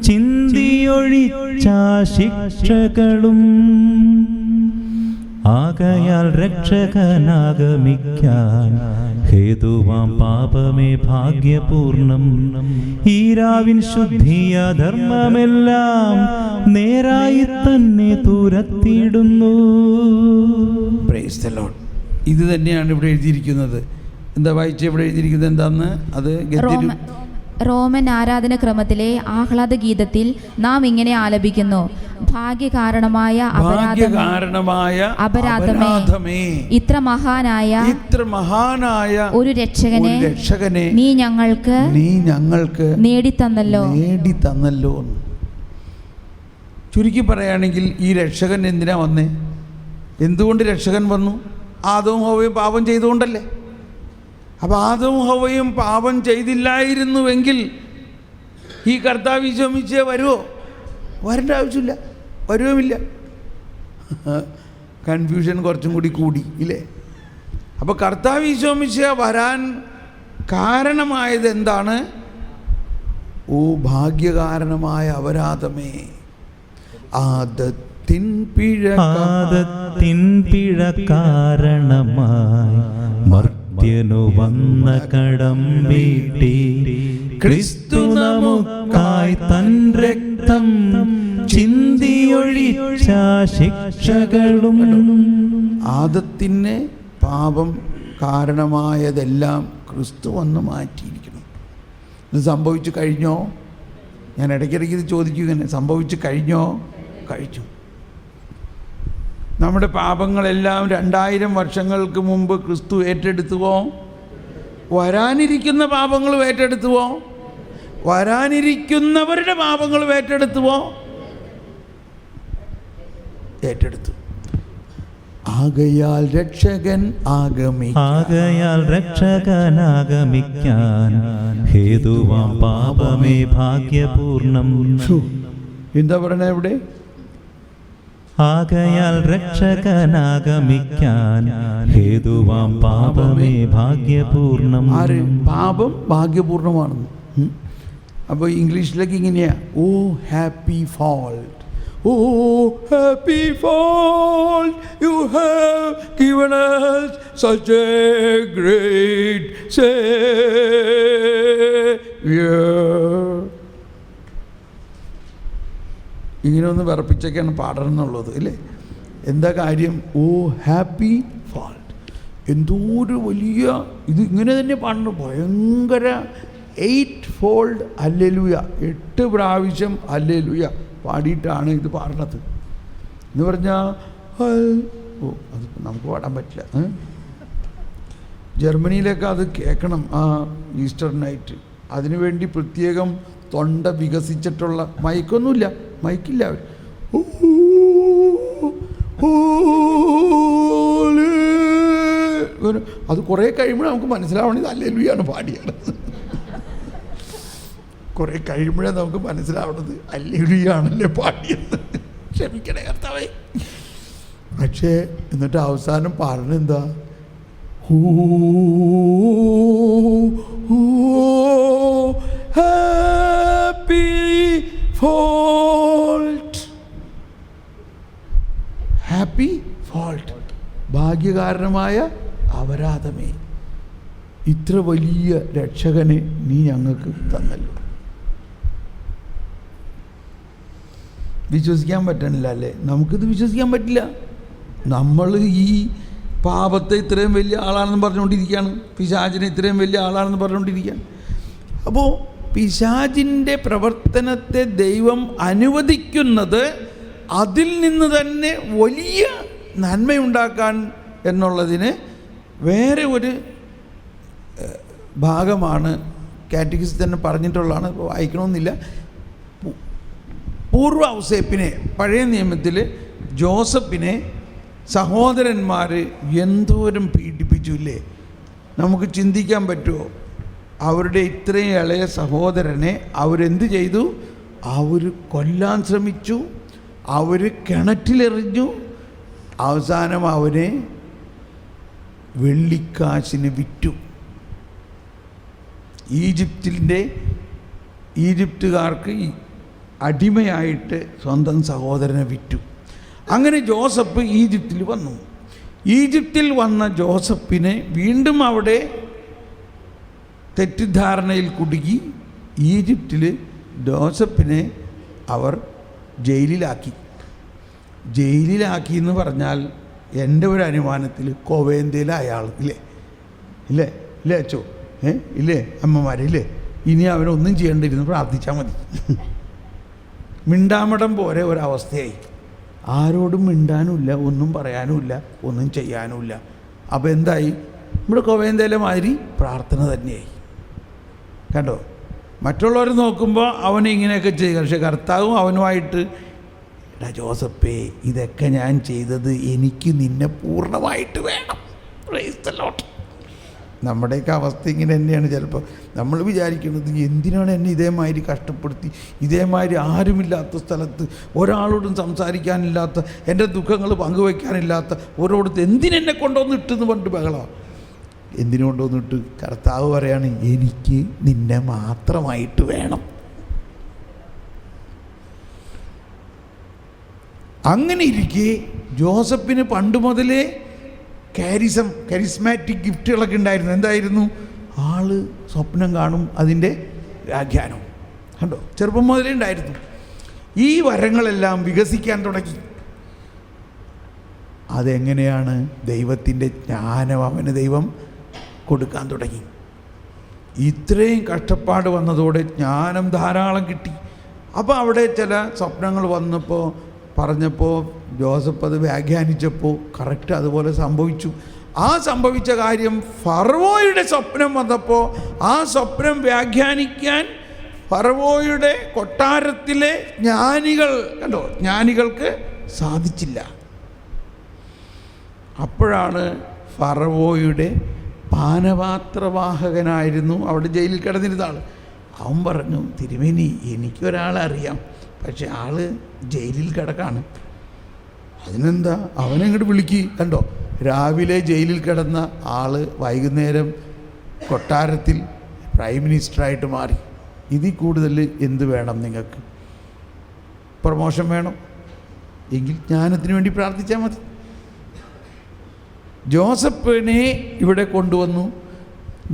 ചിന്തിയൊഴിച്ച ശിക്ഷകളും ആകയാൽ രക്ഷകനാഗമിക്കാൻ ഹേതുവാം പാപമേ ഭാഗ്യപൂർണം. ഈരാവിൻ ശുദ്ധിയ ധർമ്മമെല്ലാം നേരായി തന്നെ തുരത്തിയിടുന്നു. Praise the Lord. ഇത് തന്നെയാണ് ഇവിടെ എഴുതിയിരിക്കുന്നത്. എന്താ വായിച്ച ഇവിടെ എഴുതിയിരിക്കുന്നത് എന്താന്ന്? അത് റോമൻ ആരാധന ക്രമത്തിലെ ആഹ്ലാദ ഗീതത്തിൽ നാം ഇങ്ങനെ ആലപിക്കുന്നു: ഭാഗ്യകാരണമായ അപരാധമേ, ഇത്ര മഹാനായ ഒരു രക്ഷകനെ നീ ഞങ്ങൾക്ക് നേടിത്തന്നല്ലോ. ചുരുക്കി പറയുകയാണെങ്കിൽ ഈ രക്ഷകൻ എന്തിനാ വന്നേ? എന്തുകൊണ്ട് രക്ഷകൻ വന്നു? ആദവും ഹവ്വയും പാപം ചെയ്തുകൊണ്ടല്ലേ. അപ്പോൾ ആദവും ഹവ്വയും പാപം ചെയ്തില്ലായിരുന്നുവെങ്കിൽ ഈ കർത്താവ് ഈശോമിശിഹാ വരുമോ? വരേണ്ട ആവശ്യമില്ല, വരുവുമില്ല. കൺഫ്യൂഷൻ കുറച്ചും കൂടി ഇല്ലേ? അപ്പോൾ കർത്താവ് ഈശോമിശിഹാ വരാൻ കാരണമായത് എന്താണ്? ഓ ഭാഗ്യകാരണമായ അപരാധമേ, ആദത്തിൻ പിഴ കാരണമായി മർത്യനു വന്ന കടം വീട്ടി ക്രിസ്തു നമുക്കായി തൻ രക്തം ചിന്തിയൊഴിച്ച ശിക്ഷകളും. ആദത്തിന് പാപം കാരണമായതെല്ലാം ക്രിസ്തു വന്ന് മാറ്റിയിരിക്കണം. ഇത് സംഭവിച്ചു കഴിഞ്ഞോ? ഞാൻ ഇടയ്ക്കിടയ്ക്ക് ഇത് ചോദിക്കുകയാണ്. സംഭവിച്ചു കഴിഞ്ഞോ? കഴിച്ചു. നമ്മുടെ പാപങ്ങളെല്ലാം 2000 വർഷങ്ങൾക്ക് മുമ്പ് ക്രിസ്തു ഏറ്റെടുത്തുവോ? വരാനിരിക്കുന്ന പാപങ്ങൾ ഏറ്റെടുത്തുവോ? വരാനിരിക്കുന്നവരുടെ പാപങ്ങൾ ഏറ്റെടുത്തുവോ? ഏറ്റെടുത്തു. ആകയാൽ രക്ഷകനാഗമിക്കാൻ ഹേതുവാം പാപമേ ഭാഗ്യപൂർണം. എന്താ പറഞ്ഞ ഇവിടെ? ആകയാൽ രക്ഷകനാഗമിക്കാൻ ഹേതുവാം പാപമേ ഭാഗ്യപൂർണം. ആര്? പാപം ഭാഗ്യപൂർണമാണെന്ന്. അപ്പോൾ ഇംഗ്ലീഷിലേക്ക് ഇങ്ങനെയാ: oh happy fault, oh happy fault, you have given us such a great Savior. ഇങ്ങനെ ഒന്ന് വിറപ്പിച്ചൊക്കെയാണ് പാടണമെന്നുള്ളത് അല്ലേ? എന്താ കാര്യം? ഓ ഹാപ്പി ഫോൾട്ട്. എന്തോ ഒരു വലിയ ഇത് ഇങ്ങനെ തന്നെ പാടണം. ഭയങ്കര 8 ഫോൾഡ് ഹല്ലേലൂയ, 8 പ്രാവശ്യം ഹല്ലേലൂയ പാടിയിട്ടാണ് ഇത് പാടുന്നത് എന്ന് പറഞ്ഞാൽ ഓ അത് നമുക്ക് പാടാൻ പറ്റില്ല. ജർമ്മനിയിലൊക്കെ അത് കേൾക്കണം ആ ഈസ്റ്റർ നൈറ്റ്. അതിനുവേണ്ടി പ്രത്യേകം തൊണ്ട വികസിച്ചിട്ടുള്ള മൈക്കൊന്നുമില്ല, മൈക്കില്ല. അത് കുറേ കഴിയുമ്പോൾ നമുക്ക് മനസ്സിലാവണത് ഹല്ലേലൂയാണ് പാടിയാണ്. കുറേ കഴിയുമ്പോഴേ നമുക്ക് മനസ്സിലാവണത് ഹല്ലേലൂയാണല്ലേ പാടിയത്. ക്ഷമിക്കണേ കർത്താവേ. പക്ഷേ എന്നിട്ട് അവസാനം പാടണെന്താ? ഹാപ്പി ഫോൾട്ട്, ഹാപ്പി ഫോൾട്ട്, ഭാഗ്യകാരണമായ അപരാധമേ, ഇത്ര വലിയ രക്ഷകനെ നീ ഞങ്ങൾക്ക് തന്നല്ലോ. വിശ്വസിക്കാൻ പറ്റണില്ല അല്ലേ? നമുക്കിത് വിശ്വസിക്കാൻ പറ്റില്ല. നമ്മൾ ഈ പാപത്തെ ഇത്രയും വലിയ ആളാണെന്ന് പറഞ്ഞുകൊണ്ടിരിക്കുകയാണ്, പിശാചിനെ ഇത്രയും വലിയ ആളാണെന്ന് പറഞ്ഞുകൊണ്ടിരിക്കുകയാണ്. അപ്പോൾ പിശാചിൻ്റെ പ്രവർത്തനത്തെ ദൈവം അനുവദിക്കുന്നത് അതിൽ നിന്ന് തന്നെ വലിയ നന്മയുണ്ടാക്കാൻ എന്നുള്ളതിന് വേറെ ഒരു ഭാഗമാണ് കാറ്റഗിസിൽ തന്നെ പറഞ്ഞിട്ടുള്ളതാണ്. ഇപ്പോൾ വായിക്കണമെന്നില്ല. പൂർവ്വ ഔസേപ്പിനെ, പഴയ നിയമത്തിൽ ജോസഫിനെ സഹോദരന്മാർ എന്തോരം പീഡിപ്പിച്ചു ഇല്ലേ? നമുക്ക് ചിന്തിക്കാൻ പറ്റുമോ? അവരുടെ ഇത്രയും ഇളയ സഹോദരനെ അവരെന്ത് ചെയ്തു? അവർ കൊല്ലാൻ ശ്രമിച്ചു, അവർ കിണറ്റിലെറിഞ്ഞു, അവസാനം അവനെ വെള്ളിക്കാശിന് വിറ്റു. ഈജിപ്തുകാർക്ക് അടിമയായിട്ട് സ്വന്തം സഹോദരനെ വിറ്റു. അങ്ങനെ ജോസഫ് ഈജിപ്തിൽ വന്നു. ഈജിപ്തിൽ വന്ന ജോസഫിനെ വീണ്ടും അവിടെ തെറ്റിദ്ധാരണയിൽ കുടുക്കി ഈജിപ്തിൽ ജോസഫിനെ അവർ ജയിലിലാക്കി. ജയിലിലാക്കി എന്ന് പറഞ്ഞാൽ എൻ്റെ ഒരു അനുമാനത്തിൽ കോവേന്തയിലെ അയാൾ ഇല്ലേ ഇല്ലേ ഇല്ലേ അച്ചോ ഇല്ലേ അമ്മമാരില്ലേ, ഇനി അവനൊന്നും ചെയ്യേണ്ടിരുന്നു പ്രാർത്ഥിച്ചാൽ മതി. മിണ്ടാമടം പോലെ ഒരവസ്ഥയായി. ആരോടും മിണ്ടാനുമില്ല, ഒന്നും പറയാനുമില്ല, ഒന്നും ചെയ്യാനുമില്ല. അപ്പോൾ എന്തായി? നമ്മുടെ കോവേന്തയിലെ മാതിരി പ്രാർത്ഥന തന്നെയായി. കണ്ടോ? മറ്റുള്ളവർ നോക്കുമ്പോൾ അവനിങ്ങനെയൊക്കെ ചെയ്യുക. പക്ഷെ കർത്താവും അവനുമായിട്ട്, എടാ ജോസഫേ, ഇതൊക്കെ ഞാൻ ചെയ്തത് എനിക്ക് നിന്നെ പൂർണ്ണമായിട്ട് വേണം. Praise the Lord. നമ്മുടെയൊക്കെ അവസ്ഥ ഇങ്ങനെ തന്നെയാണ്. ചിലപ്പോൾ നമ്മൾ വിചാരിക്കുന്നത് എന്തിനാണ് എന്നെ ഇതേമാതിരി കഷ്ടപ്പെടുത്തി, ഇതേമാതിരി ആരുമില്ലാത്ത സ്ഥലത്ത്, ഒരാളോടും സംസാരിക്കാനില്ലാത്ത, എൻ്റെ ദുഃഖങ്ങൾ പങ്കുവയ്ക്കാനില്ലാത്ത ഒരിടത്ത് എന്തിനെന്നെ കൊണ്ടുവന്ന് ഇട്ടെന്ന് പറഞ്ഞിട്ട് ബഹളമാണ്. എന്തിനു കൊണ്ടുവന്നിട്ട്? കർത്താവ് പറയാണ് എനിക്ക് നിന്നെ മാത്രമായിട്ട് വേണം. അങ്ങനെ ഇരിക്കെ ജോസഫിന് പണ്ട് മുതലേ കരിസ്മാറ്റിക് ഗിഫ്റ്റുകളൊക്കെ ഉണ്ടായിരുന്നു. എന്തായിരുന്നു? ആള് സ്വപ്നം കാണും, അതിൻ്റെ വ്യാഖ്യാനം. കണ്ടോ? ചെറുപ്പം മുതലേ ഉണ്ടായിരുന്നു. ഈ വരങ്ങളെല്ലാം വികസിക്കാൻ തുടങ്ങി. അതെങ്ങനെയാണ്? ദൈവത്തിൻ്റെ ജ്ഞാനം അവന് ദൈവം കൊടുക്കാൻ തുടങ്ങി. ഇത്രയും കഷ്ടപ്പാട് വന്നതോടെ ജ്ഞാനം ധാരാളം കിട്ടി. അപ്പോൾ അവിടെ ചില സ്വപ്നങ്ങൾ വന്നപ്പോൾ പറഞ്ഞപ്പോൾ ജോസഫ് അത് വ്യാഖ്യാനിച്ചപ്പോൾ കറക്റ്റ് അതുപോലെ സംഭവിച്ചു. ആ സംഭവിച്ച കാര്യം ഫറവോയുടെ സ്വപ്നം വന്നപ്പോൾ ആ സ്വപ്നം വ്യാഖ്യാനിക്കാൻ ഫറവോയുടെ കൊട്ടാരത്തിലെ ജ്ഞാനികൾ, കണ്ടോ, ജ്ഞാനികൾക്ക് സാധിച്ചില്ല. അപ്പോഴാണ് ഫറവോയുടെ പാനപാത്രവാഹകനായിരുന്നു അവിടെ ജയിലിൽ കിടന്നിരുന്ന ആൾ. അവൻ പറഞ്ഞു, തിരുമേനി, എനിക്കൊരാളെ അറിയാം, പക്ഷെ ആള് ജയിലിൽ കിടക്കാണ്. അതിനെന്താ, അവനെങ്ങോട്ട് വിളിക്ക്. കണ്ടോ? രാവിലെ ജയിലിൽ കിടന്ന ആള് വൈകുന്നേരം കൊട്ടാരത്തിൽ പ്രൈം മിനിസ്റ്ററായിട്ട് മാറി. ഇതിൽ കൂടുതൽ എന്ത് വേണം നിങ്ങൾക്ക്? പ്രമോഷൻ വേണം എങ്കിൽ ജ്ഞാനത്തിന് വേണ്ടി പ്രാർത്ഥിച്ചാൽ മതി. ജോസഫിനെ ഇവിടെ കൊണ്ടുവന്നു.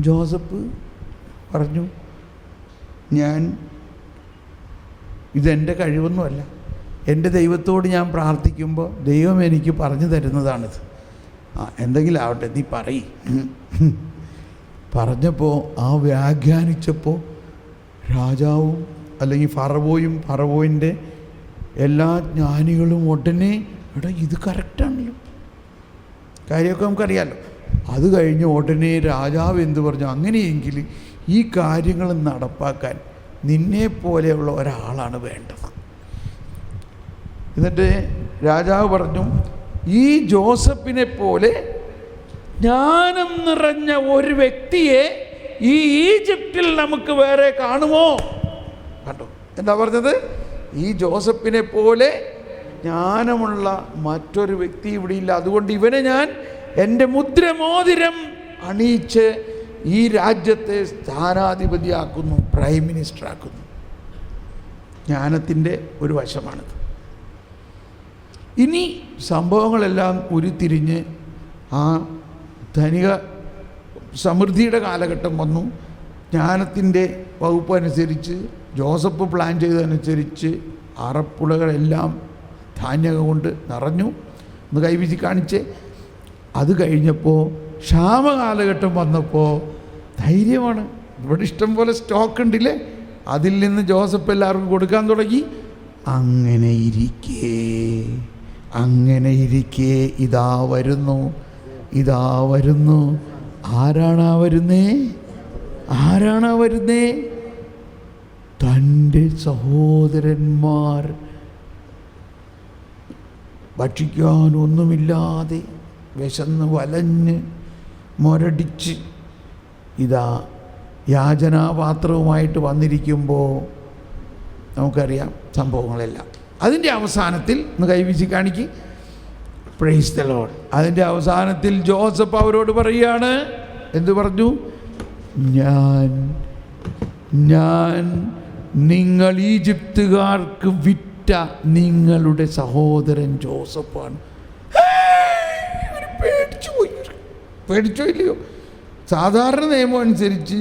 ജോസഫ് പറഞ്ഞു, ഇതെൻ്റെ കഴിവൊന്നുമല്ല, എൻ്റെ ദൈവത്തോട് ഞാൻ പ്രാർത്ഥിക്കുമ്പോൾ ദൈവം എനിക്ക് പറഞ്ഞു തരുന്നതാണിത്. എന്തെങ്കിലും ആവട്ടെ, നീ പറഞ്ഞപ്പോൾ ആ വ്യാഖ്യാനിച്ചപ്പോൾ രാജാവും അല്ലെങ്കിൽ ഫറവോയിൻ്റെ എല്ലാ ജ്ഞാനികളും ഉടനെ, എടാ ഇത് കറക്റ്റാണല്ലോ, കാര്യമൊക്കെ നമുക്കറിയാമല്ലോ. അത് കഴിഞ്ഞ് ഉടനെ രാജാവ് എന്ത് പറഞ്ഞു? അങ്ങനെയെങ്കിൽ ഈ കാര്യങ്ങൾ നടപ്പാക്കാൻ നിന്നെപ്പോലെയുള്ള ഒരാളാണ് വേണ്ടത്. എന്നിട്ട് രാജാവ് പറഞ്ഞു, ഈ ജോസഫിനെ പോലെ ജ്ഞാനം നിറഞ്ഞ ഒരു വ്യക്തിയെ ഈ ഈജിപ്തിൽ നമുക്ക് വേറെ കാണുമോ? കണ്ടോ എന്താ പറഞ്ഞത്? ഈ ജോസഫിനെ പോലെ ജ്ഞാനമുള്ള മറ്റൊരു വ്യക്തി ഇവിടെയില്ല. അതുകൊണ്ട് ഇവനെ ഞാൻ എൻ്റെ മുദ്രമോതിരം അണിയിച്ച് ഈ രാജ്യത്തെ സ്ഥാനാധിപതിയാക്കുന്നു, പ്രൈം മിനിസ്റ്ററാക്കുന്നു. ജ്ഞാനത്തിൻ്റെ ഒരു വശമാണിത്. ഇനി സംഭവങ്ങളെല്ലാം ഉരുത്തിരിഞ്ഞ് ആ ധനിക സമൃദ്ധിയുടെ കാലഘട്ടം വന്നു. ജ്ഞാനത്തിൻ്റെ വകുപ്പ് അനുസരിച്ച് ജോസഫ് പ്ലാൻ ചെയ്തതനുസരിച്ച് അറപ്പുളകളെല്ലാം ധാന്യം കൊണ്ട് നിറഞ്ഞു. ഒന്ന് കൈവീശി കാണിച്ച്. അത് കഴിഞ്ഞപ്പോൾ ക്ഷാമകാലഘട്ടം വന്നപ്പോൾ ധൈര്യമാണ്. ഇവിടെ ഇഷ്ടം പോലെ സ്റ്റോക്ക് ഉണ്ടില്ലേ, അതിൽ നിന്ന് ജോസഫ് എല്ലാവർക്കും കൊടുക്കാൻ തുടങ്ങി. അങ്ങനെ ഇരിക്കേ ഇതാ വരുന്നു. ആരാണാ വരുന്നേ? തൻ്റെ സഹോദരന്മാർ ഭക്ഷിക്കാനൊന്നുമില്ലാതെ വിശന്ന് വലഞ്ഞ് മുരടിച്ച് ഇതാ യാചനാപാത്രവുമായിട്ട് വന്നിരിക്കുമ്പോൾ നമുക്കറിയാം സംഭവങ്ങളെല്ലാം. അതിൻ്റെ അവസാനത്തിൽ ഒന്ന് കൈവീശി കാണിക്ക്. Praise the Lord. അതിൻ്റെ അവസാനത്തിൽ ജോസഫ് അവരോട് പറയുകയാണ്. എന്തു പറഞ്ഞു? ഞാൻ നിങ്ങൾ ഈജിപ്തുകാർക്ക് വിറ്റ നിങ്ങളുടെ സഹോദരൻ ജോസഫാണ്. പേടിച്ചോ ഇല്ലയോ? സാധാരണ നിയമം അനുസരിച്ച്,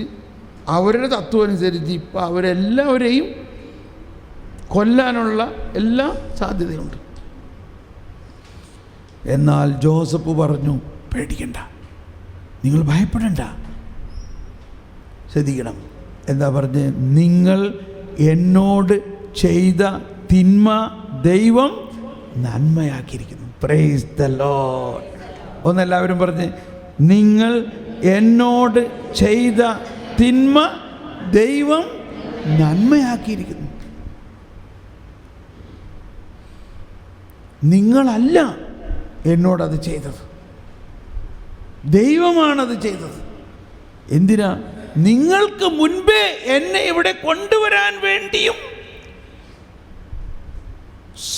അവരുടെ തത്വം അനുസരിച്ച് ഇപ്പം അവരെല്ലാവരെയും കൊല്ലാനുള്ള എല്ലാ സാധ്യതയുണ്ട്. എന്നാൽ ജോസഫ് പറഞ്ഞു, പേടിക്കണ്ട, നിങ്ങൾ ഭയപ്പെടണ്ട. ശ്രദ്ധിക്കണം, എന്താ പറഞ്ഞ്? നിങ്ങൾ എന്നോട് ചെയ്ത തിന്മ ദൈവം നന്മയാക്കിയിരിക്കുന്നു. Praise the lord. ഒന്നെല്ലാവരും പറഞ്ഞ്, നിങ്ങൾ എന്നോട് ചെയ്ത തിന്മ ദൈവം നന്മയാക്കിയിരിക്കുന്നു. നിങ്ങളല്ല എന്നോടത് ചെയ്തത്, ദൈവമാണത് ചെയ്തത്. എന്തിനാ? നിങ്ങൾക്ക് മുൻപേ എന്നെ ഇവിടെ കൊണ്ടുവരാൻ വേണ്ടിയും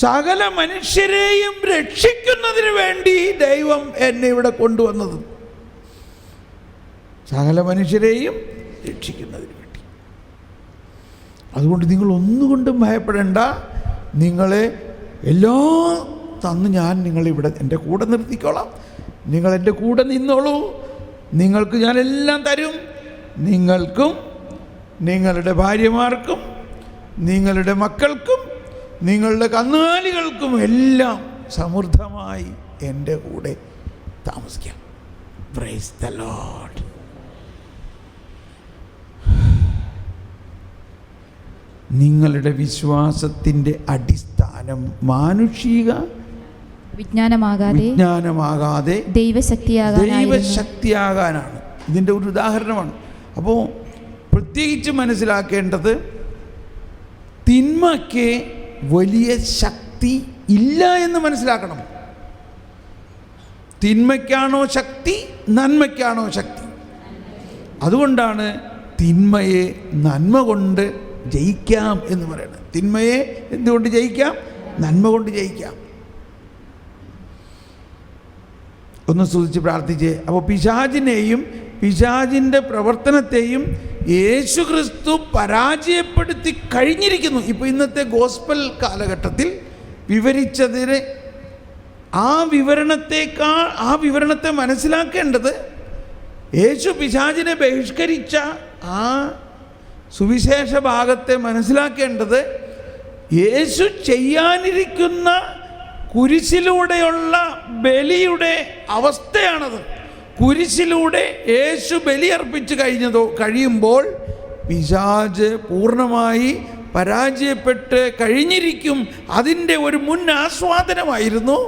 സകല മനുഷ്യരെയും രക്ഷിക്കുന്നതിന് വേണ്ടി ദൈവം എന്നെ ഇവിടെ കൊണ്ടുവന്നത്. സകല മനുഷ്യരെയും രക്ഷിക്കുന്നതിന് വേണ്ടി. അതുകൊണ്ട് നിങ്ങൾ ഒന്നുകൊണ്ടും ഭയപ്പെടേണ്ട. നിങ്ങളെ എല്ലാം തന്ന് ഞാൻ നിങ്ങളിവിടെ എൻ്റെ കൂടെ നിർത്തിക്കോളാം. നിങ്ങൾ എൻ്റെ കൂടെ നിന്നോളൂ. നിങ്ങൾക്ക് ഞാനെല്ലാം തരും. നിങ്ങൾക്കും നിങ്ങളുടെ ഭാര്യമാർക്കും നിങ്ങളുടെ മക്കൾക്കും നിങ്ങളുടെ കന്നുകാലികൾക്കും എല്ലാം സമൃദ്ധമായി എൻ്റെ കൂടെ താമസിക്കാം. Price the Lord. നിങ്ങളുടെ വിശ്വാസത്തിൻ്റെ അടിസ്ഥാനം മാനുഷിക വിജ്ഞാനമാകാതെ ദൈവശക്തിയാകാനാണ്. ഇതിൻ്റെ ഒരു ഉദാഹരണമാണ്. അപ്പോൾ പ്രത്യേകിച്ച് മനസ്സിലാക്കേണ്ടത്, തിന്മയ്ക്ക് വലിയ ശക്തി ഇല്ല എന്ന് മനസ്സിലാക്കണം. തിന്മയ്ക്കാണോ ശക്തി, നന്മയ്ക്കാണോ ശക്തി? അതുകൊണ്ടാണ് തിന്മയെ നന്മ കൊണ്ട് ജയിക്കാം എന്ന് പറയുന്നത്. തിന്മയെ എന്തുകൊണ്ട് ജയിക്കാം? നന്മ കൊണ്ട് ജയിക്കാം. ഒന്ന് സ്തുതിച്ച് പ്രാർത്ഥിച്ചേ. അപ്പോൾ പിശാചിനെയും പിശാചിൻ്റെ പ്രവർത്തനത്തെയും യേശു ക്രിസ്തു പരാജയപ്പെടുത്തി കഴിഞ്ഞിരിക്കുന്നു. ഇപ്പോൾ ഇന്നത്തെ ഗോസ്പൽ കാലഘട്ടത്തിൽ വിവരിച്ചതിന് ആ വിവരണത്തെ മനസ്സിലാക്കേണ്ടത്, യേശു പിശാചിനെ ബഹിഷ്കരിച്ച ആ സുവിശേഷ ഭാഗത്തെ മനസ്സിലാക്കേണ്ടത്, യേശു ചെയ്യാനിരിക്കുന്ന കുരിശിലൂടെയുള്ള ബലിയുടെ അവസ്ഥയാണത്. കുരിശിലൂടെ യേശു ബലിയർപ്പിച്ച് കഴിയുമ്പോൾ പിശാച് പൂർണ്ണമായി പരാജയപ്പെട്ട് കഴിഞ്ഞിരിക്കും. അതിൻ്റെ ഒരു മുൻ ആസ്വാദനമായിരുന്നു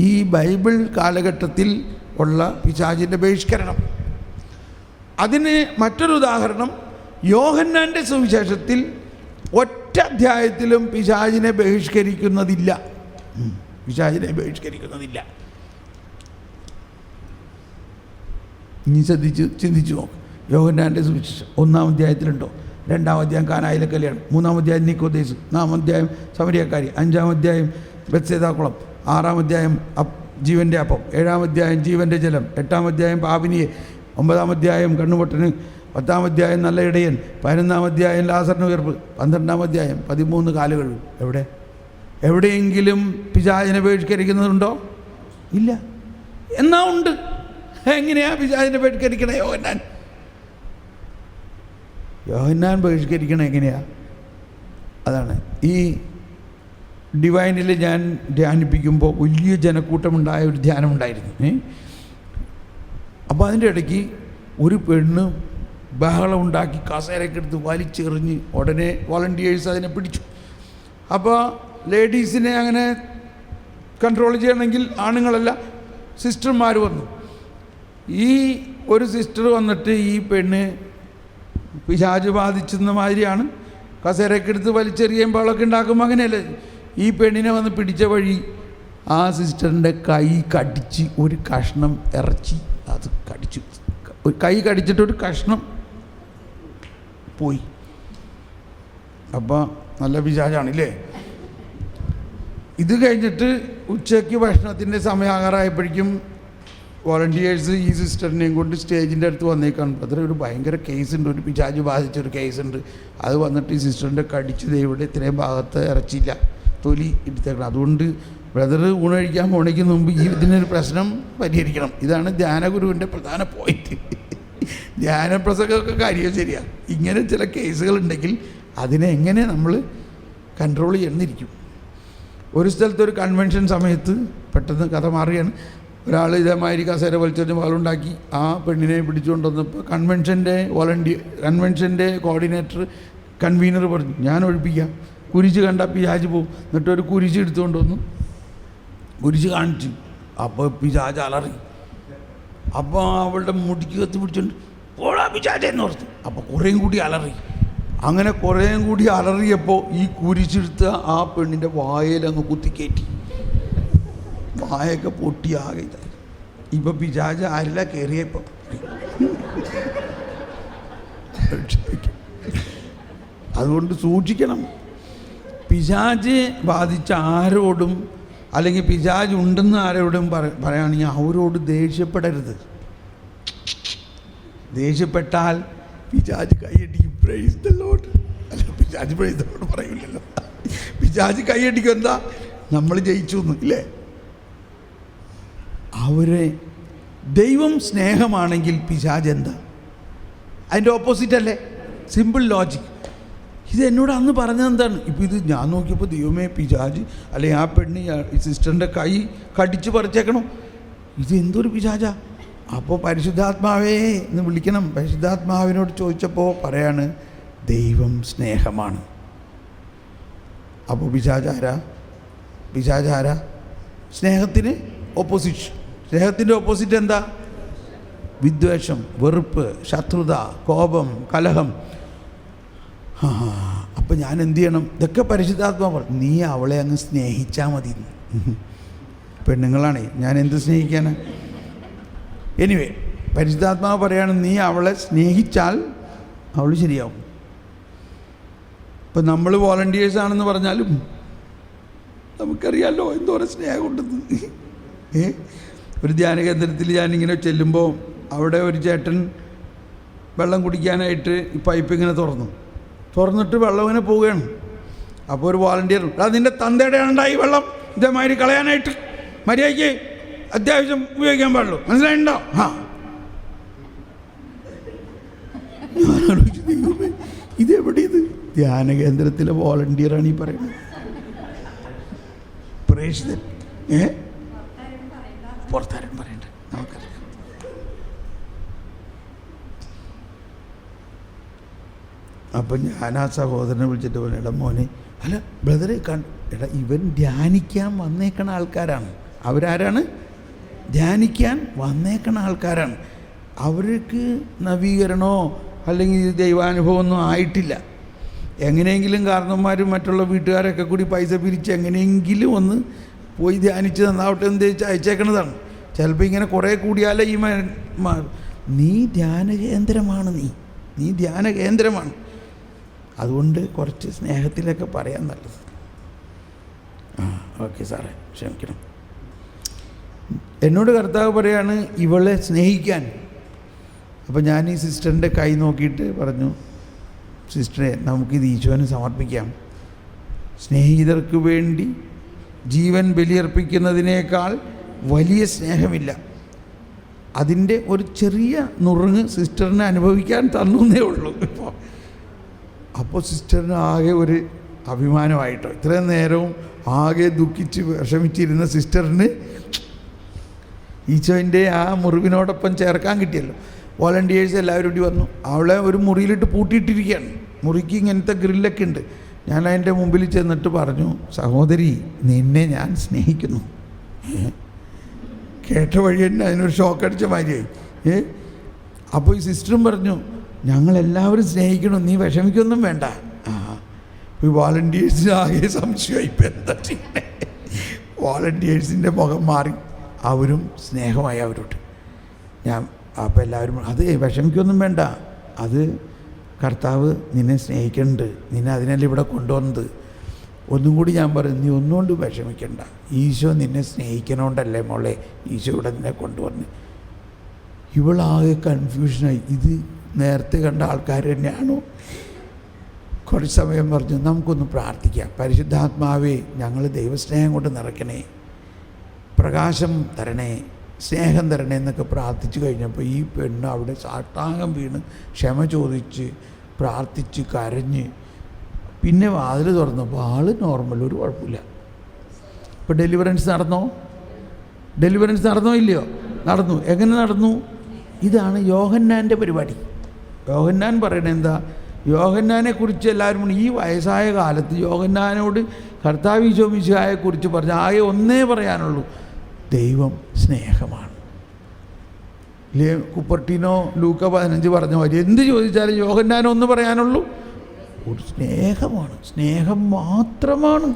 ഈ ബൈബിൾ കാലഘട്ടത്തിൽ ഉള്ള പിശാചിൻ്റെ ബഹിഷ്കരണം. അതിന് മറ്റൊരു ഉദാഹരണം, യോഹന്നാൻ്റെ സുവിശേഷത്തിൽ ഒറ്റ അധ്യായത്തിലും പിശാചിനെ ബഹിഷ്കരിക്കുന്നതില്ല. പിശാചിനെ ബഹിഷ്കരിക്കുന്നതില്ല. ഇനി ചിന്തിച്ചു നോക്ക്. യോഹന്നാൻ്റെ സുവിശേഷം 1-ാം അധ്യായത്തിലുണ്ടോ? 2-ാം അധ്യായം കാനായിലെ കല്യാണം, 3-ാം അധ്യായം നിക്കോദേസ്, 4-ാം അധ്യായം സമരിയക്കാരി, 5-ാം അധ്യായം ബെത്സേദാക്കുളം, 6-ാം അധ്യായം ജീവൻ്റെ അപ്പം, 7-ാം അധ്യായം ജീവൻ്റെ ജലം, 8-ാം അധ്യായം പാപിനിയെ, 9-ാം അധ്യായം കണ്ണുപൊട്ടന്, 10-ാം അധ്യായം നല്ല ഇടയൻ, 11-ാം അധ്യായം ലാസറിന് ഉയർപ്പ്, 12-ാം അധ്യായം 13 കാലുകൾ. എവിടെയെങ്കിലും പിശാചിനെ ബഹിഷ്കരിക്കുന്നുണ്ടോ? ഇല്ല. എന്നാ ഉണ്ട്. എങ്ങനെയാ പിശാചിനെ ബഹിഷ്കരിക്കണേ? യോഹന്നാൻ ബഹിഷ്കരിക്കണേ എങ്ങനെയാ? അതാണ് ഈ ഡിവൈനിൽ ഞാൻ ധ്യാനിപ്പിക്കുമ്പോൾ വലിയ ജനക്കൂട്ടമുണ്ടായ ഒരു ധ്യാനമുണ്ടായിരുന്നു. അപ്പോൾ അതിൻ്റെ ഇടയ്ക്ക് ഒരു പെണ്ണ് ബഹളം ഉണ്ടാക്കി കസേരയൊക്കെ എടുത്ത് വലിച്ചെറിഞ്ഞ് ഉടനെ വോളണ്ടിയേഴ്സ് അതിനെ പിടിച്ചു. അപ്പോൾ ലേഡീസിനെ അങ്ങനെ കൺട്രോൾ ചെയ്യണമെങ്കിൽ ആണുങ്ങളല്ല, സിസ്റ്റർമാർ വന്നു. ഈ ഒരു സിസ്റ്റർ വന്നിട്ട് ഈ പെണ്ണ് പിശാച് ബാധിച്ചെന്ന മാതിരിയാണ്, കസേരയൊക്കെ എടുത്ത് വലിച്ചെറിയുമ്പോൾ ബഹളമൊക്കെ ഉണ്ടാക്കുമ്പോൾ അങ്ങനെയല്ലേ. ഈ പെണ്ണിനെ വന്ന് പിടിച്ച വഴി ആ സിസ്റ്ററിൻ്റെ കൈ കടിച്ച് ഒരു കഷ്ണം ഇറച്ചി അത് കടിച്ചു. കൈ കടിച്ചിട്ടൊരു കഷ്ണം പോയി. അപ്പോൾ നല്ല പിശാചാണില്ലേ. ഇത് കഴിഞ്ഞിട്ട് ഉച്ചയ്ക്ക് ഭക്ഷണത്തിൻ്റെ സമയമാകാറായപ്പോഴേക്കും വോളണ്ടിയേഴ്സ് ഈ സിസ്റ്ററിനെയും കൊണ്ട് സ്റ്റേജിൻ്റെ അടുത്ത് വന്നേക്കാണ്. അത്ര ഒരു ഭയങ്കര കേസുണ്ട്, ഒരു പിശാച് ബാധിച്ചൊരു കേസുണ്ട്. അത് വന്നിട്ട് ഈ സിസ്റ്ററിൻ്റെ കടിച്ചത് ഇവിടെ ഇത്രയും ഭാഗത്ത് ഇറച്ചില്ല, തൊലി എടുത്തേക്കണം. അതുകൊണ്ട് ബ്രദർ ഊണ് കഴിക്കാൻ പോണേക്ക് മുമ്പ് ഇതിനൊരു പ്രശ്നം പരിഹരിക്കണം. ഇതാണ് ധ്യാനഗുരുവിൻ്റെ പ്രധാന പോയിന്റ്. ധ്യാനപ്രസംഗമൊക്കെ കാര്യം ശരിയാണ്. ഇങ്ങനെ ചില കേസുകളുണ്ടെങ്കിൽ അതിനെ എങ്ങനെ നമ്മൾ കൺട്രോൾ ചെയ്യുന്നിരിക്കും. ഒരു സ്ഥലത്ത് ഒരു കൺവെൻഷൻ സമയത്ത് പെട്ടെന്ന് കഥ മാറുകയാണ്. ഒരാൾ ഇതേമാതിരി കസേര വലിച്ചൊരു വാളുണ്ടാക്കി ആ പെണ്ണിനെ പിടിച്ചുകൊണ്ട് വന്നപ്പോൾ കൺവെൻഷൻ്റെ കോർഡിനേറ്റർ കൺവീനർ പറഞ്ഞു, ഞാൻ ഒഴിപ്പിക്കാം, കുരിശ് കണ്ടാൽ പിശാച് പോകും. എന്നിട്ടൊരു കുരിശ് എടുത്തുകൊണ്ട് വന്നു, കുരിശ് കാണിച്ചു. അപ്പോൾ പിശാച് അലറി. അപ്പോൾ അവളുടെ മുടിക്ക് കത്തി പിടിച്ചോണ്ട് പോടാ പിശാചെന്ന് പറഞ്ഞു. അപ്പോൾ കുറേയും കൂടി അലറി. അങ്ങനെ കുറേയും കൂടി അലറിയപ്പോൾ ഈ കുരിശെടുത്ത് ആ പെണ്ണിൻ്റെ വായലങ്ങ് കുത്തിക്കയറ്റി. വായൊക്കെ പൊട്ടി ആകെ ഇതായി. ഇപ്പം പിശാച് ആരില്ല കയറിയപ്പോൾ. അതുകൊണ്ട് സൂക്ഷിക്കണം. പിശാച് ബാധിച്ച ആരോടും അല്ലെങ്കിൽ പിശാച് ഉണ്ടെന്ന് ആരോടും പറയുകയാണെങ്കിൽ അവരോട് ദേഷ്യപ്പെടരുത്. ദേഷ്യപ്പെട്ടാൽ പിശാച് കൈയടിക്കും. Price the Lord. അല്ല, പിശാച് പ്രൈസ് ദ ലോർഡ് പറയില്ലല്ലോ. പിശാച് കൈയടിക്കും. എന്താ, നമ്മൾ ജയിച്ചു എന്ന് ഇല്ലേ? അവരെ ദൈവം സ്നേഹമാണെങ്കിൽ പിശാച് എന്താ? അതിൻ്റെ ഓപ്പോസിറ്റ് അല്ലേ? Simple logic. ഇത് എന്നോട് അന്ന് പറഞ്ഞത് എന്താണ്? ഇപ്പോൾ ഇത് ഞാൻ നോക്കിയപ്പോൾ ദൈവമേ പിശാച് അല്ലെങ്കിൽ ആ പെണ്ണ് ഈ സിസ്റ്ററിൻ്റെ കൈ കടിച്ച് പറിച്ചേക്കണം. ഇത് എന്തൊരു പിശാചാ? അപ്പോൾ പരിശുദ്ധാത്മാവേ എന്ന് വിളിക്കണം. പരിശുദ്ധാത്മാവിനോട് ചോദിച്ചപ്പോൾ പറയാണ് ദൈവം സ്നേഹമാണ്. അപ്പോൾ പിശാചാര സ്നേഹത്തിന് ഓപ്പോസിറ്റ്. സ്നേഹത്തിൻ്റെ ഓപ്പോസിറ്റ് എന്താ? വിദ്വേഷം, വെറുപ്പ്, ശത്രുത, കോപം, കലഹം. അപ്പം ഞാൻ എന്ത് ചെയ്യണം? ഇതൊക്കെ പരിശുദ്ധാത്മാവ് പറഞ്ഞു. നീ അവളെ അങ്ങ് സ്നേഹിച്ചാൽ മതി. പെണ്ണുങ്ങളാണേ, ഞാൻ എന്ത് സ്നേഹിക്കാനാ? എനിവേ, പരിശുദ്ധാത്മാവ് പറയാണ് നീ അവളെ സ്നേഹിച്ചാൽ അവൾ ശരിയാവും. ഇപ്പം നമ്മൾ വോളണ്ടിയേഴ്സാണെന്ന് പറഞ്ഞാലും നമുക്കറിയാമല്ലോ എന്തോരം സ്നേഹമുണ്ടെന്ന്. ഒരു ധ്യാന കേന്ദ്രത്തിൽ ഞാനിങ്ങനെ ചെല്ലുമ്പോൾ അവിടെ ഒരു ചേട്ടൻ വെള്ളം കുടിക്കാനായിട്ട് ഈ പൈപ്പ് ഇങ്ങനെ തുറന്നിട്ട് വെള്ളം ഇങ്ങനെ പോവുകയാണ്. അപ്പോൾ ഒരു വോളണ്ടിയർ, നിൻ്റെ തന്തയുടെ ഉണ്ടായി വെള്ളം ഇതേമാതിരി കളയാനായിട്ട്, മര്യാദയ്ക്ക് അത്യാവശ്യം ഉപയോഗിക്കാൻ പാടുള്ളൂ, മനസ്സിലായിട്ടുണ്ടോ? ഇതെവിടെ? ഇത് ധ്യാന കേന്ദ്രത്തിലെ വോളണ്ടിയറാണ് ഈ പറയുന്നത്. പ്രേക്ഷിതൻ പുറത്താരും പറയണ്ട, നമുക്കറിയാം. അപ്പം ഞാൻ ആ സഹോദരനെ വിളിച്ചിട്ട് പറഞ്ഞു, എടാ മോനെ, അല്ല ബ്രദറെ എടാ ഇവൻ ധ്യാനിക്കാൻ വന്നേക്കണ ആൾക്കാരാണ്. അവരാരാണ്? ധ്യാനിക്കാൻ വന്നേക്കണ ആൾക്കാരാണ്. അവർക്ക് നവീകരണമോ അല്ലെങ്കിൽ ദൈവാനുഭവമൊന്നും ആയിട്ടില്ല. എങ്ങനെയെങ്കിലും കാരണന്മാരും മറ്റുള്ള വീട്ടുകാരൊക്കെ കൂടി പൈസ പിരിച്ച് എങ്ങനെയെങ്കിലും ഒന്ന് പോയി ധ്യാനിച്ച് തന്നാവട്ടെ എന്ന് ചോദിച്ചാൽ അയച്ചേക്കണതാണ്. ചിലപ്പോൾ ഇങ്ങനെ കുറേ കൂടിയാലേ ഈ നീ ധ്യാന കേന്ദ്രമാണ്. നീ ധ്യാന കേന്ദ്രമാണ്. അതുകൊണ്ട് കുറച്ച് സ്നേഹത്തിലൊക്കെ പറയാൻ നല്ലത്. ഓക്കെ സാറേ, ക്ഷമിക്കണം. എന്നോട് കർത്താവ് പറയാണ് ഇവളെ സ്നേഹിക്കാൻ. അപ്പോൾ ഞാൻ ഈ സിസ്റ്ററിൻ്റെ കൈ നോക്കിയിട്ട് പറഞ്ഞു, സിസ്റ്ററെ നമുക്കിത് ഈശോന് സമർപ്പിക്കാം. സ്നേഹിതർക്ക് വേണ്ടി ജീവൻ ബലിയർപ്പിക്കുന്നതിനേക്കാൾ വലിയ സ്നേഹമില്ല. അതിൻ്റെ ഒരു ചെറിയ നുറുങ്ങ് സിസ്റ്ററിനെ അനുഭവിക്കാൻ തന്നേ ഉള്ളൂ. അപ്പോൾ സിസ്റ്ററിന് ആകെ ഒരു അഭിമാനമായിട്ടോ, ഇത്രയും നേരവും ആകെ ദുഃഖിച്ച് വിഷമിച്ചിരുന്ന സിസ്റ്ററിന് ഈശോൻ്റെ ആ മുറിവിനോടൊപ്പം ചേർക്കാൻ കിട്ടിയല്ലോ. വോളണ്ടിയേഴ്സ് എല്ലാവരും കൂടി വന്നു. അവളെ ഒരു മുറിയിലിട്ട് പൂട്ടിയിട്ടിരിക്കുകയാണ്. മുറിക്ക് ഇങ്ങനത്തെ ഗ്രില്ലൊക്കെ ഉണ്ട്. ഞാൻ അതിൻ്റെ മുമ്പിൽ ചെന്നിട്ട് പറഞ്ഞു, സഹോദരി നിന്നെ ഞാൻ സ്നേഹിക്കുന്നു. കേട്ട വഴി തന്നെ അതിനൊരു ഷോക്കടിച്ച മാതിരിയായി. അപ്പോൾ ഈ സിസ്റ്ററും പറഞ്ഞു, ഞങ്ങളെല്ലാവരും സ്നേഹിക്കണം, നീ വിഷമിക്കൊന്നും വേണ്ട. ഈ വോളണ്ടിയേഴ്സിന് ആകെ സംശയമായി. ഇപ്പം എന്താ ചെയ്യണേ? വോളണ്ടിയേഴ്സിൻ്റെ മുഖം മാറി, അവരും സ്നേഹമായി അവരോട്. അപ്പോൾ എല്ലാവരും അത് വിഷമിക്കൊന്നും വേണ്ട, അത് കർത്താവ് നിന്നെ സ്നേഹിക്കുന്നുണ്ട്, നിന്നെ അതിനല്ലേ ഇവിടെ കൊണ്ടുവന്നത്. ഒന്നും കൂടി ഞാൻ പറയും, നീ ഒന്നുകൊണ്ട് വിഷമിക്കണ്ട, ഈശോ നിന്നെ സ്നേഹിക്കണോണ്ടല്ലേ മോളെ ഈശോ ഇവിടെ നിന്നെ കൊണ്ടുവന്ന്. ഇവളാകെ കൺഫ്യൂഷനായി, ഇത് നേരത്തെ കണ്ട ആൾക്കാർ തന്നെയാണോ? കുറച്ച് സമയം പറഞ്ഞു, നമുക്കൊന്ന് പ്രാർത്ഥിക്കാം. പരിശുദ്ധാത്മാവേ, ഞങ്ങൾ ദൈവസ്നേഹം കൊണ്ട് നിറയ്ക്കണേ. പ്രകാശം തരണേ, സ്നേഹം തരണേ എന്നൊക്കെ പ്രാർത്ഥിച്ചു കഴിഞ്ഞപ്പോൾ ഈ പെണ്ണ് അവിടെ സാഷ്ടാംഗം വീണ് ക്ഷമ ചോദിച്ച് പ്രാർത്ഥിച്ച് കരഞ്ഞ് പിന്നെ വാതിൽ തുറന്നപ്പോൾ ആൾ നോർമൽ, ഒരു കുഴപ്പമില്ല. ഇപ്പോൾ ഡെലിവറൻസ് നടന്നോ? ഡെലിവറൻസ് നടന്നോ ഇല്ലയോ? നടന്നു. എങ്ങനെ നടന്നു? ഇതാണ് യോഹന്നാൻ്റെ പരിപാടി. യോഹന്നാൻ പറയണത് എന്താ? യോഹന്നാനെ കുറിച്ച് എല്ലാവരും ഈ വയസ്സായ കാലത്ത് യോഹന്നാനോട് കർത്താവ് ഈശോ മിശിഹായെക്കുറിച്ച് പറഞ്ഞ ആകെ ഒന്നേ പറയാനുള്ളൂ, ദൈവം സ്നേഹമാണ്. ഇല്ലേ? കുപ്പർട്ടീനോ ലൂക്ക 15 പറഞ്ഞ പോലെ എന്ത് ചോദിച്ചാലും യോഹന്നാനോ ഒന്ന് പറയാനുള്ളൂ, ഒരു സ്നേഹമാണ്, സ്നേഹം മാത്രമാണ്.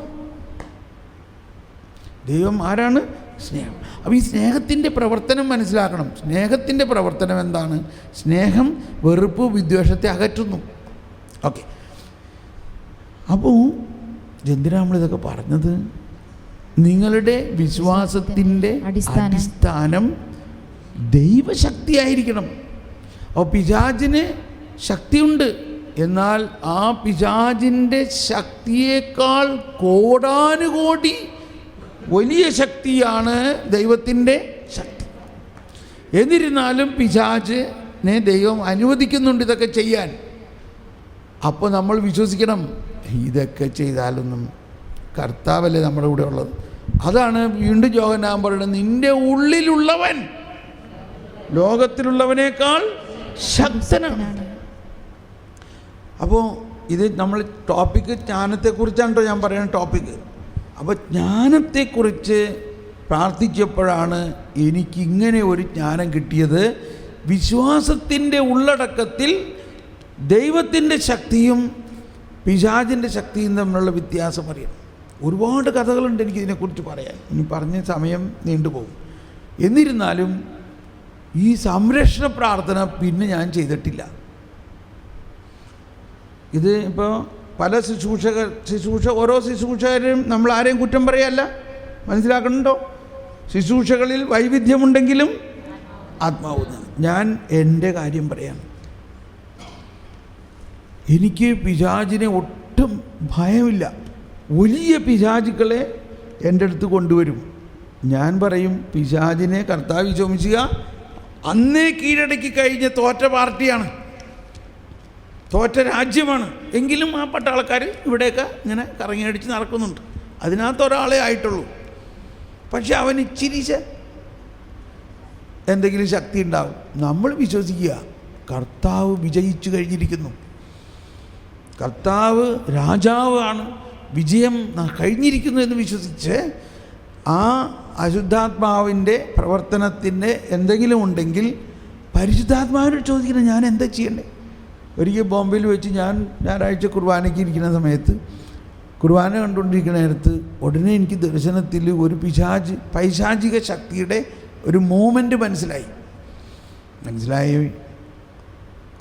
ദൈവം ആരാണ്? സ്നേഹം. അപ്പോൾ ഈ സ്നേഹത്തിൻ്റെ പ്രവർത്തനം മനസ്സിലാക്കണം. സ്നേഹത്തിൻ്റെ പ്രവർത്തനം എന്താണ്? സ്നേഹം വെറുപ്പ് വിദ്വേഷത്തെ അകറ്റുന്നു. ഓക്കെ, അപ്പോൾ എന്തിനാ നമ്മളിതൊക്കെ പറഞ്ഞത്? നിങ്ങളുടെ വിശ്വാസത്തിൻ്റെ അടിസ്ഥാനം ദൈവശക്തിയായിരിക്കണം. അപ്പോൾ പിശാചിന് ശക്തിയുണ്ട്, എന്നാൽ ആ പിശാചിൻ്റെ ശക്തിയേക്കാൾ കോടാനുകോടി വലിയ ശക്തിയാണ് ദൈവത്തിൻ്റെ ശക്തി. എന്നിരുന്നാലും പിശാചിനെ ദൈവം അനുവദിക്കുന്നുണ്ട് ഇതൊക്കെ ചെയ്യാൻ. അപ്പോൾ നമ്മൾ വിശ്വസിക്കണം, ഇതൊക്കെ ചെയ്താലൊന്നും കർത്താവല്ലേ നമ്മുടെ കൂടെ ഉള്ളത്. അതാണ് വീണ്ടും യോഹന്നാൻ പറയുന്നത്, നിൻ്റെ ഉള്ളിലുള്ളവൻ ലോകത്തിലുള്ളവനേക്കാൾ ശക്തനാണ്. അപ്പോൾ ഇത് നമ്മൾ ടോപ്പിക്ക് ജ്ഞാനത്തെക്കുറിച്ചാണ് കേട്ടോ ഞാൻ പറയുന്ന ടോപ്പിക്ക്. അപ്പോൾ ജ്ഞാനത്തെക്കുറിച്ച് പ്രാർത്ഥിച്ചപ്പോഴാണ് എനിക്കിങ്ങനെ ഒരു ജ്ഞാനം കിട്ടിയത്. വിശ്വാസത്തിൻ്റെ ഉള്ളടക്കത്തിൽ ദൈവത്തിൻ്റെ ശക്തിയും പിശാചിൻ്റെ ശക്തിയും തമ്മിലുള്ള വ്യത്യാസം അറിയാം. ഒരുപാട് കഥകളുണ്ട് എനിക്കിതിനെക്കുറിച്ച് പറയാൻ, ഇനി പറഞ്ഞ സമയം നീണ്ടുപോകും. എന്നിരുന്നാലും ഈ സംരക്ഷണ പ്രാർത്ഥന പിന്നെ ഞാൻ ചെയ്തിട്ടില്ല. ഇത് ഇപ്പോൾ പല ഓരോ ശുശ്രൂഷകരും നമ്മൾ ആരെയും കുറ്റം പറയല്ല, മനസ്സിലാക്കണുണ്ടോ? ശുശ്രൂഷകളിൽ വൈവിധ്യമുണ്ടെങ്കിലും ആത്മാവുന്ന. ഞാൻ എൻ്റെ കാര്യം പറയാം. എനിക്ക് പിശാചിനെ ഒട്ടും ഭയമില്ല. വലിയ പിശാചുക്കളെ എൻ്റെ അടുത്ത് കൊണ്ടുവരും. ഞാൻ പറയും, പിശാചിനെ കർത്താവ് ചോദിക്കുക അന്നേ കീഴടക്കി കഴിഞ്ഞ തോറ്റ പാർട്ടിയാണ്, തോറ്റ രാജ്യമാണ്. എങ്കിലും ആ പട്ടാളക്കാർ ഇവിടെയൊക്കെ ഇങ്ങനെ കറങ്ങിയടിച്ച് നടക്കുന്നുണ്ട്. അതിനകത്ത് ഒരാളെ ആയിട്ടുള്ളൂ. പക്ഷെ അവന് ഇച്ചിരിച്ച എന്തെങ്കിലും ശക്തി ഉണ്ടാവും. നമ്മൾ വിശ്വസിക്കുക കർത്താവ് വിജയിച്ചു കഴിഞ്ഞിരിക്കുന്നു, കർത്താവ് രാജാവാണ്, വിജയം കഴിഞ്ഞിരിക്കുന്നു എന്ന് വിശ്വസിച്ച് ആ അശുദ്ധാത്മാവിൻ്റെ പ്രവർത്തനത്തിൻ്റെ എന്തെങ്കിലും ഉണ്ടെങ്കിൽ പരിശുദ്ധാത്മാവിനോട് ചോദിക്കണം, ഞാൻ എന്താ ചെയ്യണ്ടേ? ഒരിക്കൽ ബോംബെയിൽ വെച്ച് ഞാൻ ഞായറാഴ്ച കുർബാനയ്ക്ക് ഇരിക്കുന്ന സമയത്ത്, കുർബാന കണ്ടുകൊണ്ടിരിക്കുന്ന നേരത്ത് ഉടനെ എനിക്ക് ദർശനത്തിൽ ഒരു പൈശാചിക ശക്തിയുടെ ഒരു മൂവ്മെൻറ്റ് മനസ്സിലായി.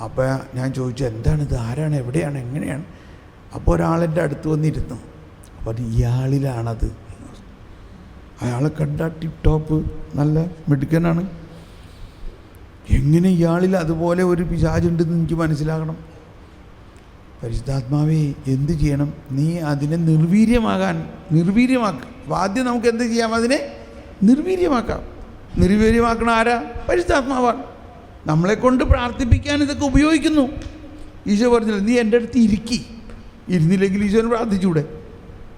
അപ്പോൾ ഞാൻ ചോദിച്ചു, എന്താണിത്? ആരാണ്? എവിടെയാണ്? എങ്ങനെയാണ്? അപ്പോൾ ഒരാളെൻ്റെ അടുത്ത് വന്നിരുന്നു. അപ്പോൾ അത് ഇയാളിലാണത്. അയാളെ കണ്ട ടിപ്പ് ടോപ്പ് നല്ല മിടുക്കനാണ്. എങ്ങനെ ഇയാളിൽ അതുപോലെ ഒരു പിശാചുണ്ടെന്ന് എനിക്ക് മനസ്സിലാകണം. പരിശുദ്ധാത്മാവേ എന്ത് ചെയ്യണം? നീ അതിനെ നിർവീര്യമാക്കുക. ആദ്യം നമുക്ക് എന്ത് ചെയ്യാം? അതിനെ നിർവീര്യമാക്കാം. നിർവീര്യമാക്കണ ആരാ? പരിശുദ്ധാത്മാവാണ്. നമ്മളെ കൊണ്ട് പ്രാർത്ഥിപ്പിക്കാൻ ഇതൊക്കെ ഉപയോഗിക്കുന്നു. ഈശോ പറഞ്ഞില്ല, നീ എൻ്റെ അടുത്ത് ഇരുന്നില്ലെങ്കിൽ ഈശോനെ പ്രാർത്ഥിച്ചൂടെ?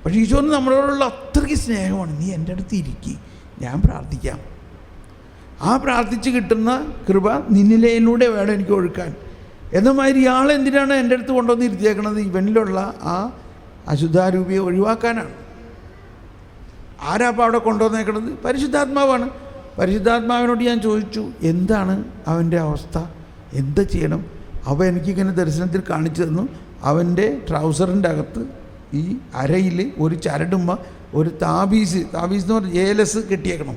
പക്ഷേ ഈശോന് നമ്മളോടുള്ള അത്രയ്ക്ക് സ്നേഹമാണ്. നീ എൻ്റെ അടുത്ത് ഞാൻ പ്രാർത്ഥിക്കാം. ആ പ്രാർത്ഥിച്ച് കിട്ടുന്ന കൃപ നിന്നിലയിലൂടെ വേണം എനിക്ക് ഒഴുക്കാൻ. എന്നമാതിരി ഇയാളെ എന്തിനാണ് എൻ്റെ അടുത്ത് കൊണ്ടുവന്ന് ഇരുത്തിയേക്കണത്? ഇവനിലുള്ള ആ അശുദ്ധാരൂപിയെ ഒഴിവാക്കാനാണ്. ആരാ അപ്പോൾ അവിടെ കൊണ്ടുവന്നേക്കണത്? പരിശുദ്ധാത്മാവാണ്. പരിശുദ്ധാത്മാവിനോട് ഞാൻ ചോദിച്ചു, എന്താണ് അവൻ്റെ അവസ്ഥ, എന്താ ചെയ്യണം? അവൻ എനിക്കിങ്ങനെ ദർശനത്തിൽ കാണിച്ചു തന്നു. അവൻ്റെ ട്രൗസറിൻ്റെ അകത്ത് ഈ അരയിൽ ഒരു ചരടുമ്മ ഒരു താബീസ് എന്ന് പറഞ്ഞാൽ ഏലസ് കെട്ടിയേക്കണം,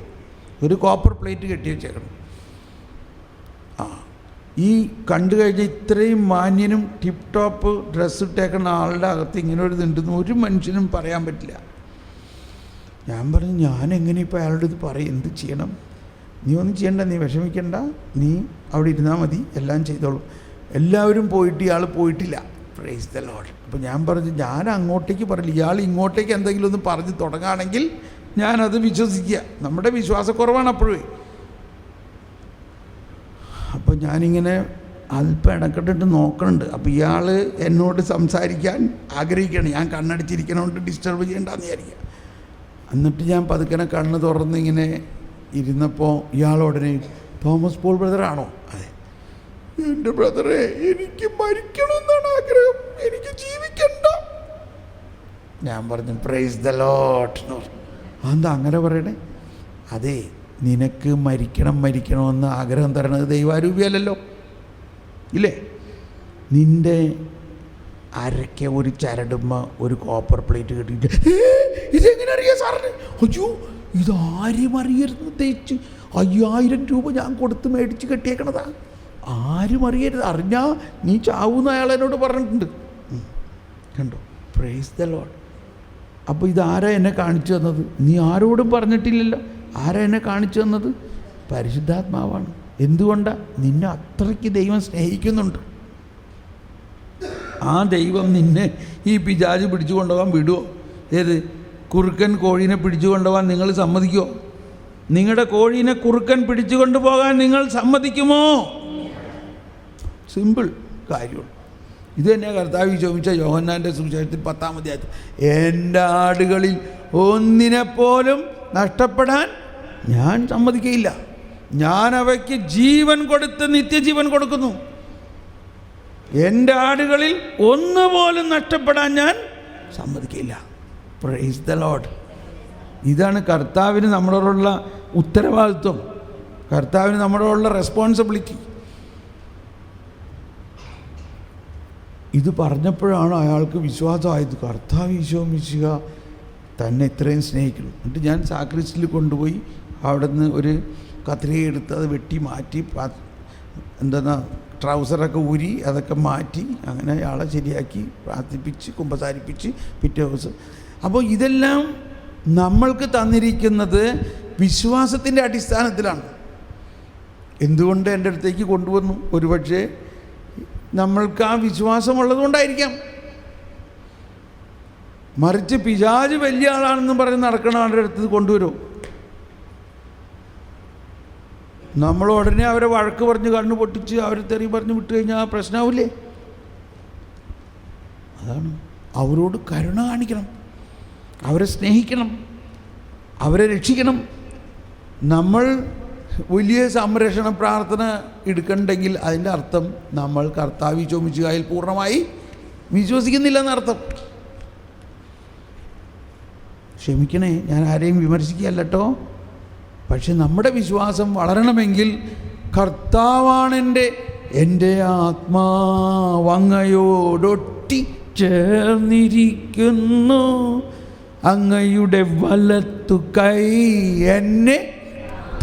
ഒരു കോപ്പർ പ്ലേറ്റ് കെട്ടി വെച്ചേക്കണം. ഈ കണ്ടു കഴിഞ്ഞാൽ ഇത്രയും മാന്യനും ടിപ്പ് ടോപ്പ് ഡ്രസ്സ് ഇട്ടേക്കുന്ന ആളുടെ അകത്ത് ഇങ്ങനെ ഒരു ഇതുണ്ടെന്ന് ഒരു മനുഷ്യനും പറയാൻ പറ്റില്ല. ഞാൻ പറഞ്ഞു, ഞാൻ എങ്ങനെ ഇപ്പോൾ അയാളുടെ ഇത് പറയും? എന്ത് ചെയ്യണം? നീ ഒന്നും ചെയ്യണ്ട, നീ വിഷമിക്കണ്ട, നീ അവിടെ ഇരുന്നാൽ മതി, എല്ലാം ചെയ്തോളൂ. എല്ലാവരും പോയിട്ട് ഇയാൾ പോയിട്ടില്ല. Price the Lord. അപ്പോൾ ഞാൻ പറഞ്ഞു, ഞാൻ അങ്ങോട്ടേക്ക് പറയില്ല, ഇയാൾ ഇങ്ങോട്ടേക്ക് എന്തെങ്കിലും ഒന്ന് പറഞ്ഞ് തുടങ്ങുകയാണെങ്കിൽ ഞാനത് വിശ്വസിക്കുക. നമ്മുടെ വിശ്വാസക്കുറവാണ് അപ്പോഴേ. അപ്പോൾ ഞാനിങ്ങനെ അല്പം ഇടക്കിട്ടിട്ട് നോക്കണുണ്ട്. അപ്പോൾ ഇയാൾ എന്നോട് സംസാരിക്കാൻ ആഗ്രഹിക്കുകയാണ്. ഞാൻ കണ്ണടിച്ചിരിക്കണോണ്ട് ഡിസ്റ്റർബ് ചെയ്യേണ്ടെന്ന് വിചാരിക്കുക. എന്നിട്ട് ഞാൻ പതുക്കനെ കണ്ണ് തുറന്ന് ഇങ്ങനെ ഇരുന്നപ്പോൾ ഇയാളോടനെ തോമസ് പോൾ ബ്രദറാണോ? അതെ. എൻ്റെ ബ്രദറെ, എനിക്ക് മരിക്കണമെന്നാണ് ആഗ്രഹം, എനിക്ക് ജീവിക്കണ്ട. ഞാൻ പറഞ്ഞു പ്രൈസ് ദ ലോർഡ്. അതെന്താ അങ്ങനെ പറയണേ? അതെ, നിനക്ക് മരിക്കണമെന്ന് ആഗ്രഹം തരണത് ദൈവാരൂപിയല്ലല്ലോ, ഇല്ലേ? നിൻ്റെ അരയ്ക്ക് ഒരു ചരടുമ്മ ഒരു കോപ്പർ പ്ലേറ്റ് കിട്ടിയിട്ട് ഇതെങ്ങനെ അറിയാം സാറിന്? അയ്യോ, ഇതാരും അറിയരുത്, തേച്ച് 5000 രൂപ ഞാൻ കൊടുത്ത് മേടിച്ച് കെട്ടിയേക്കണതാ, ആരും അറിയരുത്, അറിഞ്ഞാൽ നീ ചാവൂന്ന് അയാൾ എന്നോട് പറഞ്ഞിട്ടുണ്ട്. കണ്ടോ? Price the Lord. അപ്പോൾ ഇതാരാ എന്നെ കാണിച്ചു തന്നത്? നീ ആരോടും പറഞ്ഞിട്ടില്ലല്ലോ. ആരാ എന്നെ കാണിച്ചു തന്നത്? പരിശുദ്ധാത്മാവാണ്. എന്തുകൊണ്ടാണ്? നിന്നെ അത്രയ്ക്ക് ദൈവം സ്നേഹിക്കുന്നുണ്ട്. ആ ദൈവം നിന്നെ ഈ പിശാച് പിടിച്ചു കൊണ്ടുപോകാൻ വിടുമോ? ഏത് കുറുക്കൻ കോഴീനെ പിടിച്ചു കൊണ്ടുപോകാൻ നിങ്ങൾ സമ്മതിക്കുമോ? നിങ്ങളുടെ കോഴീനെ കുറുക്കൻ പിടിച്ചു കൊണ്ടുപോകാൻ നിങ്ങൾ സമ്മതിക്കുമോ? സിമ്പിൾ കാര്യമുള്ളൂ. ഇത് തന്നെ കർത്താവ് ചോദിച്ച യോഹന്നാൻ്റെ സുവിശേഷത്തിൽ 10-ാം അധ്യായത്തിൽ, എൻ്റെ ആടുകളിൽ ഒന്നിനെപ്പോലും നഷ്ടപ്പെടാൻ ഞാൻ സമ്മതിക്കയില്ല, ഞാൻ അവയ്ക്ക് ജീവൻ കൊടുത്ത് നിത്യജീവൻ കൊടുക്കുന്നു. എൻ്റെ ആടുകളിൽ ഒന്നുപോലും നഷ്ടപ്പെടാൻ ഞാൻ സമ്മതിക്കില്ല. Price the Lord. ഇതാണ് കർത്താവിന് നമ്മളോടുള്ള ഉത്തരവാദിത്വം, കർത്താവിന് നമ്മളോടുള്ള റെസ്പോൺസിബിലിറ്റി. ഇത് പറഞ്ഞപ്പോഴാണ് അയാൾക്ക് വിശ്വാസമായത്. കർത്താവ് ഈശോ മിശിഹ തന്നെ ഇത്രയും സ്നേഹിക്കുന്നു. എന്നിട്ട് ഞാൻ സാക്രിസ്റ്റിൽ കൊണ്ടുപോയി അവിടെ നിന്ന് ഒരു കത്രിക എടുത്ത് അത് വെട്ടി മാറ്റി, എന്താ ട്രൗസറൊക്കെ ഊരി അതൊക്കെ മാറ്റി അങ്ങനെ അയാളെ ശരിയാക്കി പ്രാർത്ഥിപ്പിച്ച് കുമ്പസാരിപ്പിച്ച് പിറ്റേ ദിവസം. അപ്പോൾ ഇതെല്ലാം നമ്മൾക്ക് തന്നിരിക്കുന്നത് വിശ്വാസത്തിൻ്റെ അടിസ്ഥാനത്തിലാണ്. എന്തുകൊണ്ട് എൻ്റെ അടുത്തേക്ക് കൊണ്ടുവന്നു? ഒരുപക്ഷെ നമ്മൾക്ക് ആ വിശ്വാസമുള്ളത് കൊണ്ടായിരിക്കാം. മറിച്ച് പിശാച് വലിയ ആളാണെന്ന് പറഞ്ഞ് നടക്കണ ആളുടെ അടുത്ത് കൊണ്ടുവരും. നമ്മൾ ഉടനെ അവരെ വഴക്ക് പറഞ്ഞ് കണ്ണു പൊട്ടിച്ച് അവരെ തെറി പറഞ്ഞ് വിട്ടു കഴിഞ്ഞാൽ ആ പ്രശ്നമാവില്ലേ? അതാണ്. അവരോട് കരുണ കാണിക്കണം, അവരെ സ്നേഹിക്കണം, അവരെ രക്ഷിക്കണം. നമ്മൾ വലിയ സംരക്ഷണ പ്രാർത്ഥന എടുക്കണ്ടെങ്കിൽ അതിൻ്റെ അർത്ഥം നമ്മൾ കർത്താവ് ഈശോമിശിഹായിൽ പൂർണ്ണമായി വിശ്വസിക്കുന്നില്ല എന്നർത്ഥം. ക്ഷമിക്കണേ, ഞാൻ ആരെയും വിമർശിക്കുകയല്ല കേട്ടോ. പക്ഷെ നമ്മുടെ വിശ്വാസം വളരണമെങ്കിൽ കർത്താവാണ് എൻ്റെ ആത്മാവങ്ങയോടൊട്ടി ചേർന്നിരിക്കുന്നു, അങ്ങയുടെ വലത്തു കൈ എന്നെ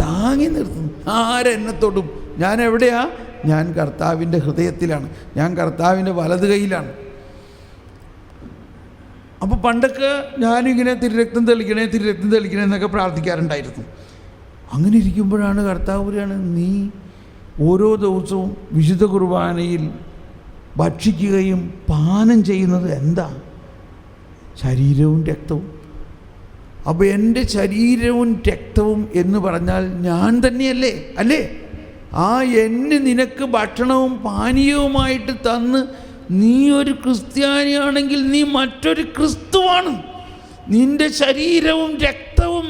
താങ്ങി നിർത്തുന്നു. ആരെന്നെ തൊടും? ഞാൻ എവിടെയാ? ഞാൻ കർത്താവിൻ്റെ ഹൃദയത്തിലാണ്, ഞാൻ കർത്താവിൻ്റെ വലത് കൈയിലാണ്. അപ്പോൾ പണ്ടൊക്കെ ഞാനിങ്ങനെ തിരുരക്തം തെളിക്കണേ എന്നൊക്കെ പ്രാർത്ഥിക്കാറുണ്ടായിരുന്നു. അങ്ങനെ ഇരിക്കുമ്പോഴാണ് കർത്താവ് പറയാണ്, നീ ഓരോ ദിവസവും വിശുദ്ധ കുർബാനയിൽ ഭക്ഷിക്കുകയും പാനം ചെയ്യുന്നത് എന്താ? ശരീരവും രക്തവും. അപ്പോൾ എൻ്റെ ശരീരവും രക്തവും എന്ന് പറഞ്ഞാൽ ഞാൻ തന്നെയല്ലേ? അല്ലേ? ആ എന്നെ നിനക്ക് ഭക്ഷണവും പാനീയവുമായിട്ട് തന്ന് നീ ഒരു ക്രിസ്ത്യാനിയാണെങ്കിൽ നീ മറ്റൊരു ക്രിസ്തുവാണ്. നിൻ്റെ ശരീരവും രക്തവും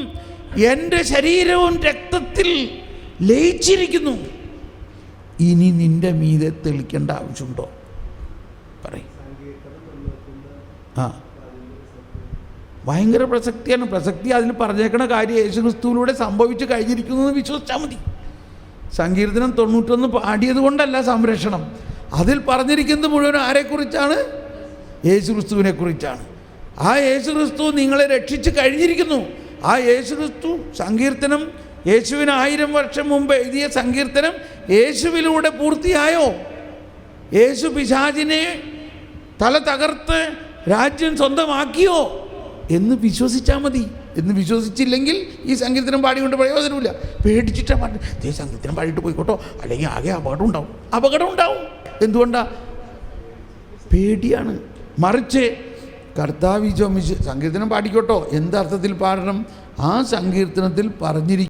എൻ്റെ ശരീരവും രക്തത്തിൽ ലയിച്ചിരിക്കുന്നു. ഇനി നിൻ്റെ മീതെ തെളിക്കേണ്ട ആവശ്യമുണ്ടോ? പറയും. ഭയങ്കര പ്രസക്തിയാണ്. പ്രസക്തി അതിൽ പറഞ്ഞേക്കണ കാര്യം യേശുക്രിസ്തുവിലൂടെ സംഭവിച്ച് കഴിഞ്ഞിരിക്കുന്നു എന്ന് വിശ്വസിച്ചാൽ മതി. സങ്കീർത്തനം 91 പാടിയത് കൊണ്ടല്ല സംരക്ഷണം, അതിൽ പറഞ്ഞിരിക്കുന്നത് മുഴുവൻ ആരെക്കുറിച്ചാണ്? യേശുക്രിസ്തുവിനെ കുറിച്ചാണ്. ആ യേശുക്രിസ്തു നിങ്ങളെ രക്ഷിച്ച് കഴിഞ്ഞിരിക്കുന്നു. ആ യേശുക്രിസ്തു സങ്കീർത്തനം, യേശുവിന് 1000 വർഷം മുമ്പ് എഴുതിയ സങ്കീർത്തനം യേശുവിലൂടെ പൂർത്തിയായോ? യേശു പിശാചിനെ തല തകർത്ത് രാജ്യം സ്വന്തമാക്കിയോ എന്ന് വിശ്വസിച്ചാൽ മതി. എന്ന് വിശ്വസിച്ചില്ലെങ്കിൽ ഈ സങ്കീർത്തനം പാടിക്കൊണ്ട് പ്രയോജനമില്ല. പേടിച്ചിട്ടാണ് പാട്ട്. സങ്കീർത്തനം പാടിയിട്ട് പോയിക്കോട്ടോ, അല്ലെങ്കിൽ ആകെ അപകടം ഉണ്ടാവും. എന്തുകൊണ്ടാ? പേടിയാണ്. മറിച്ച് കർത്താവ് സങ്കീർത്തനം പാടിക്കോട്ടോ, എന്തർത്ഥത്തിൽ പാടണം? ആ സങ്കീർത്തനത്തിൽ പറഞ്ഞിരിക്കും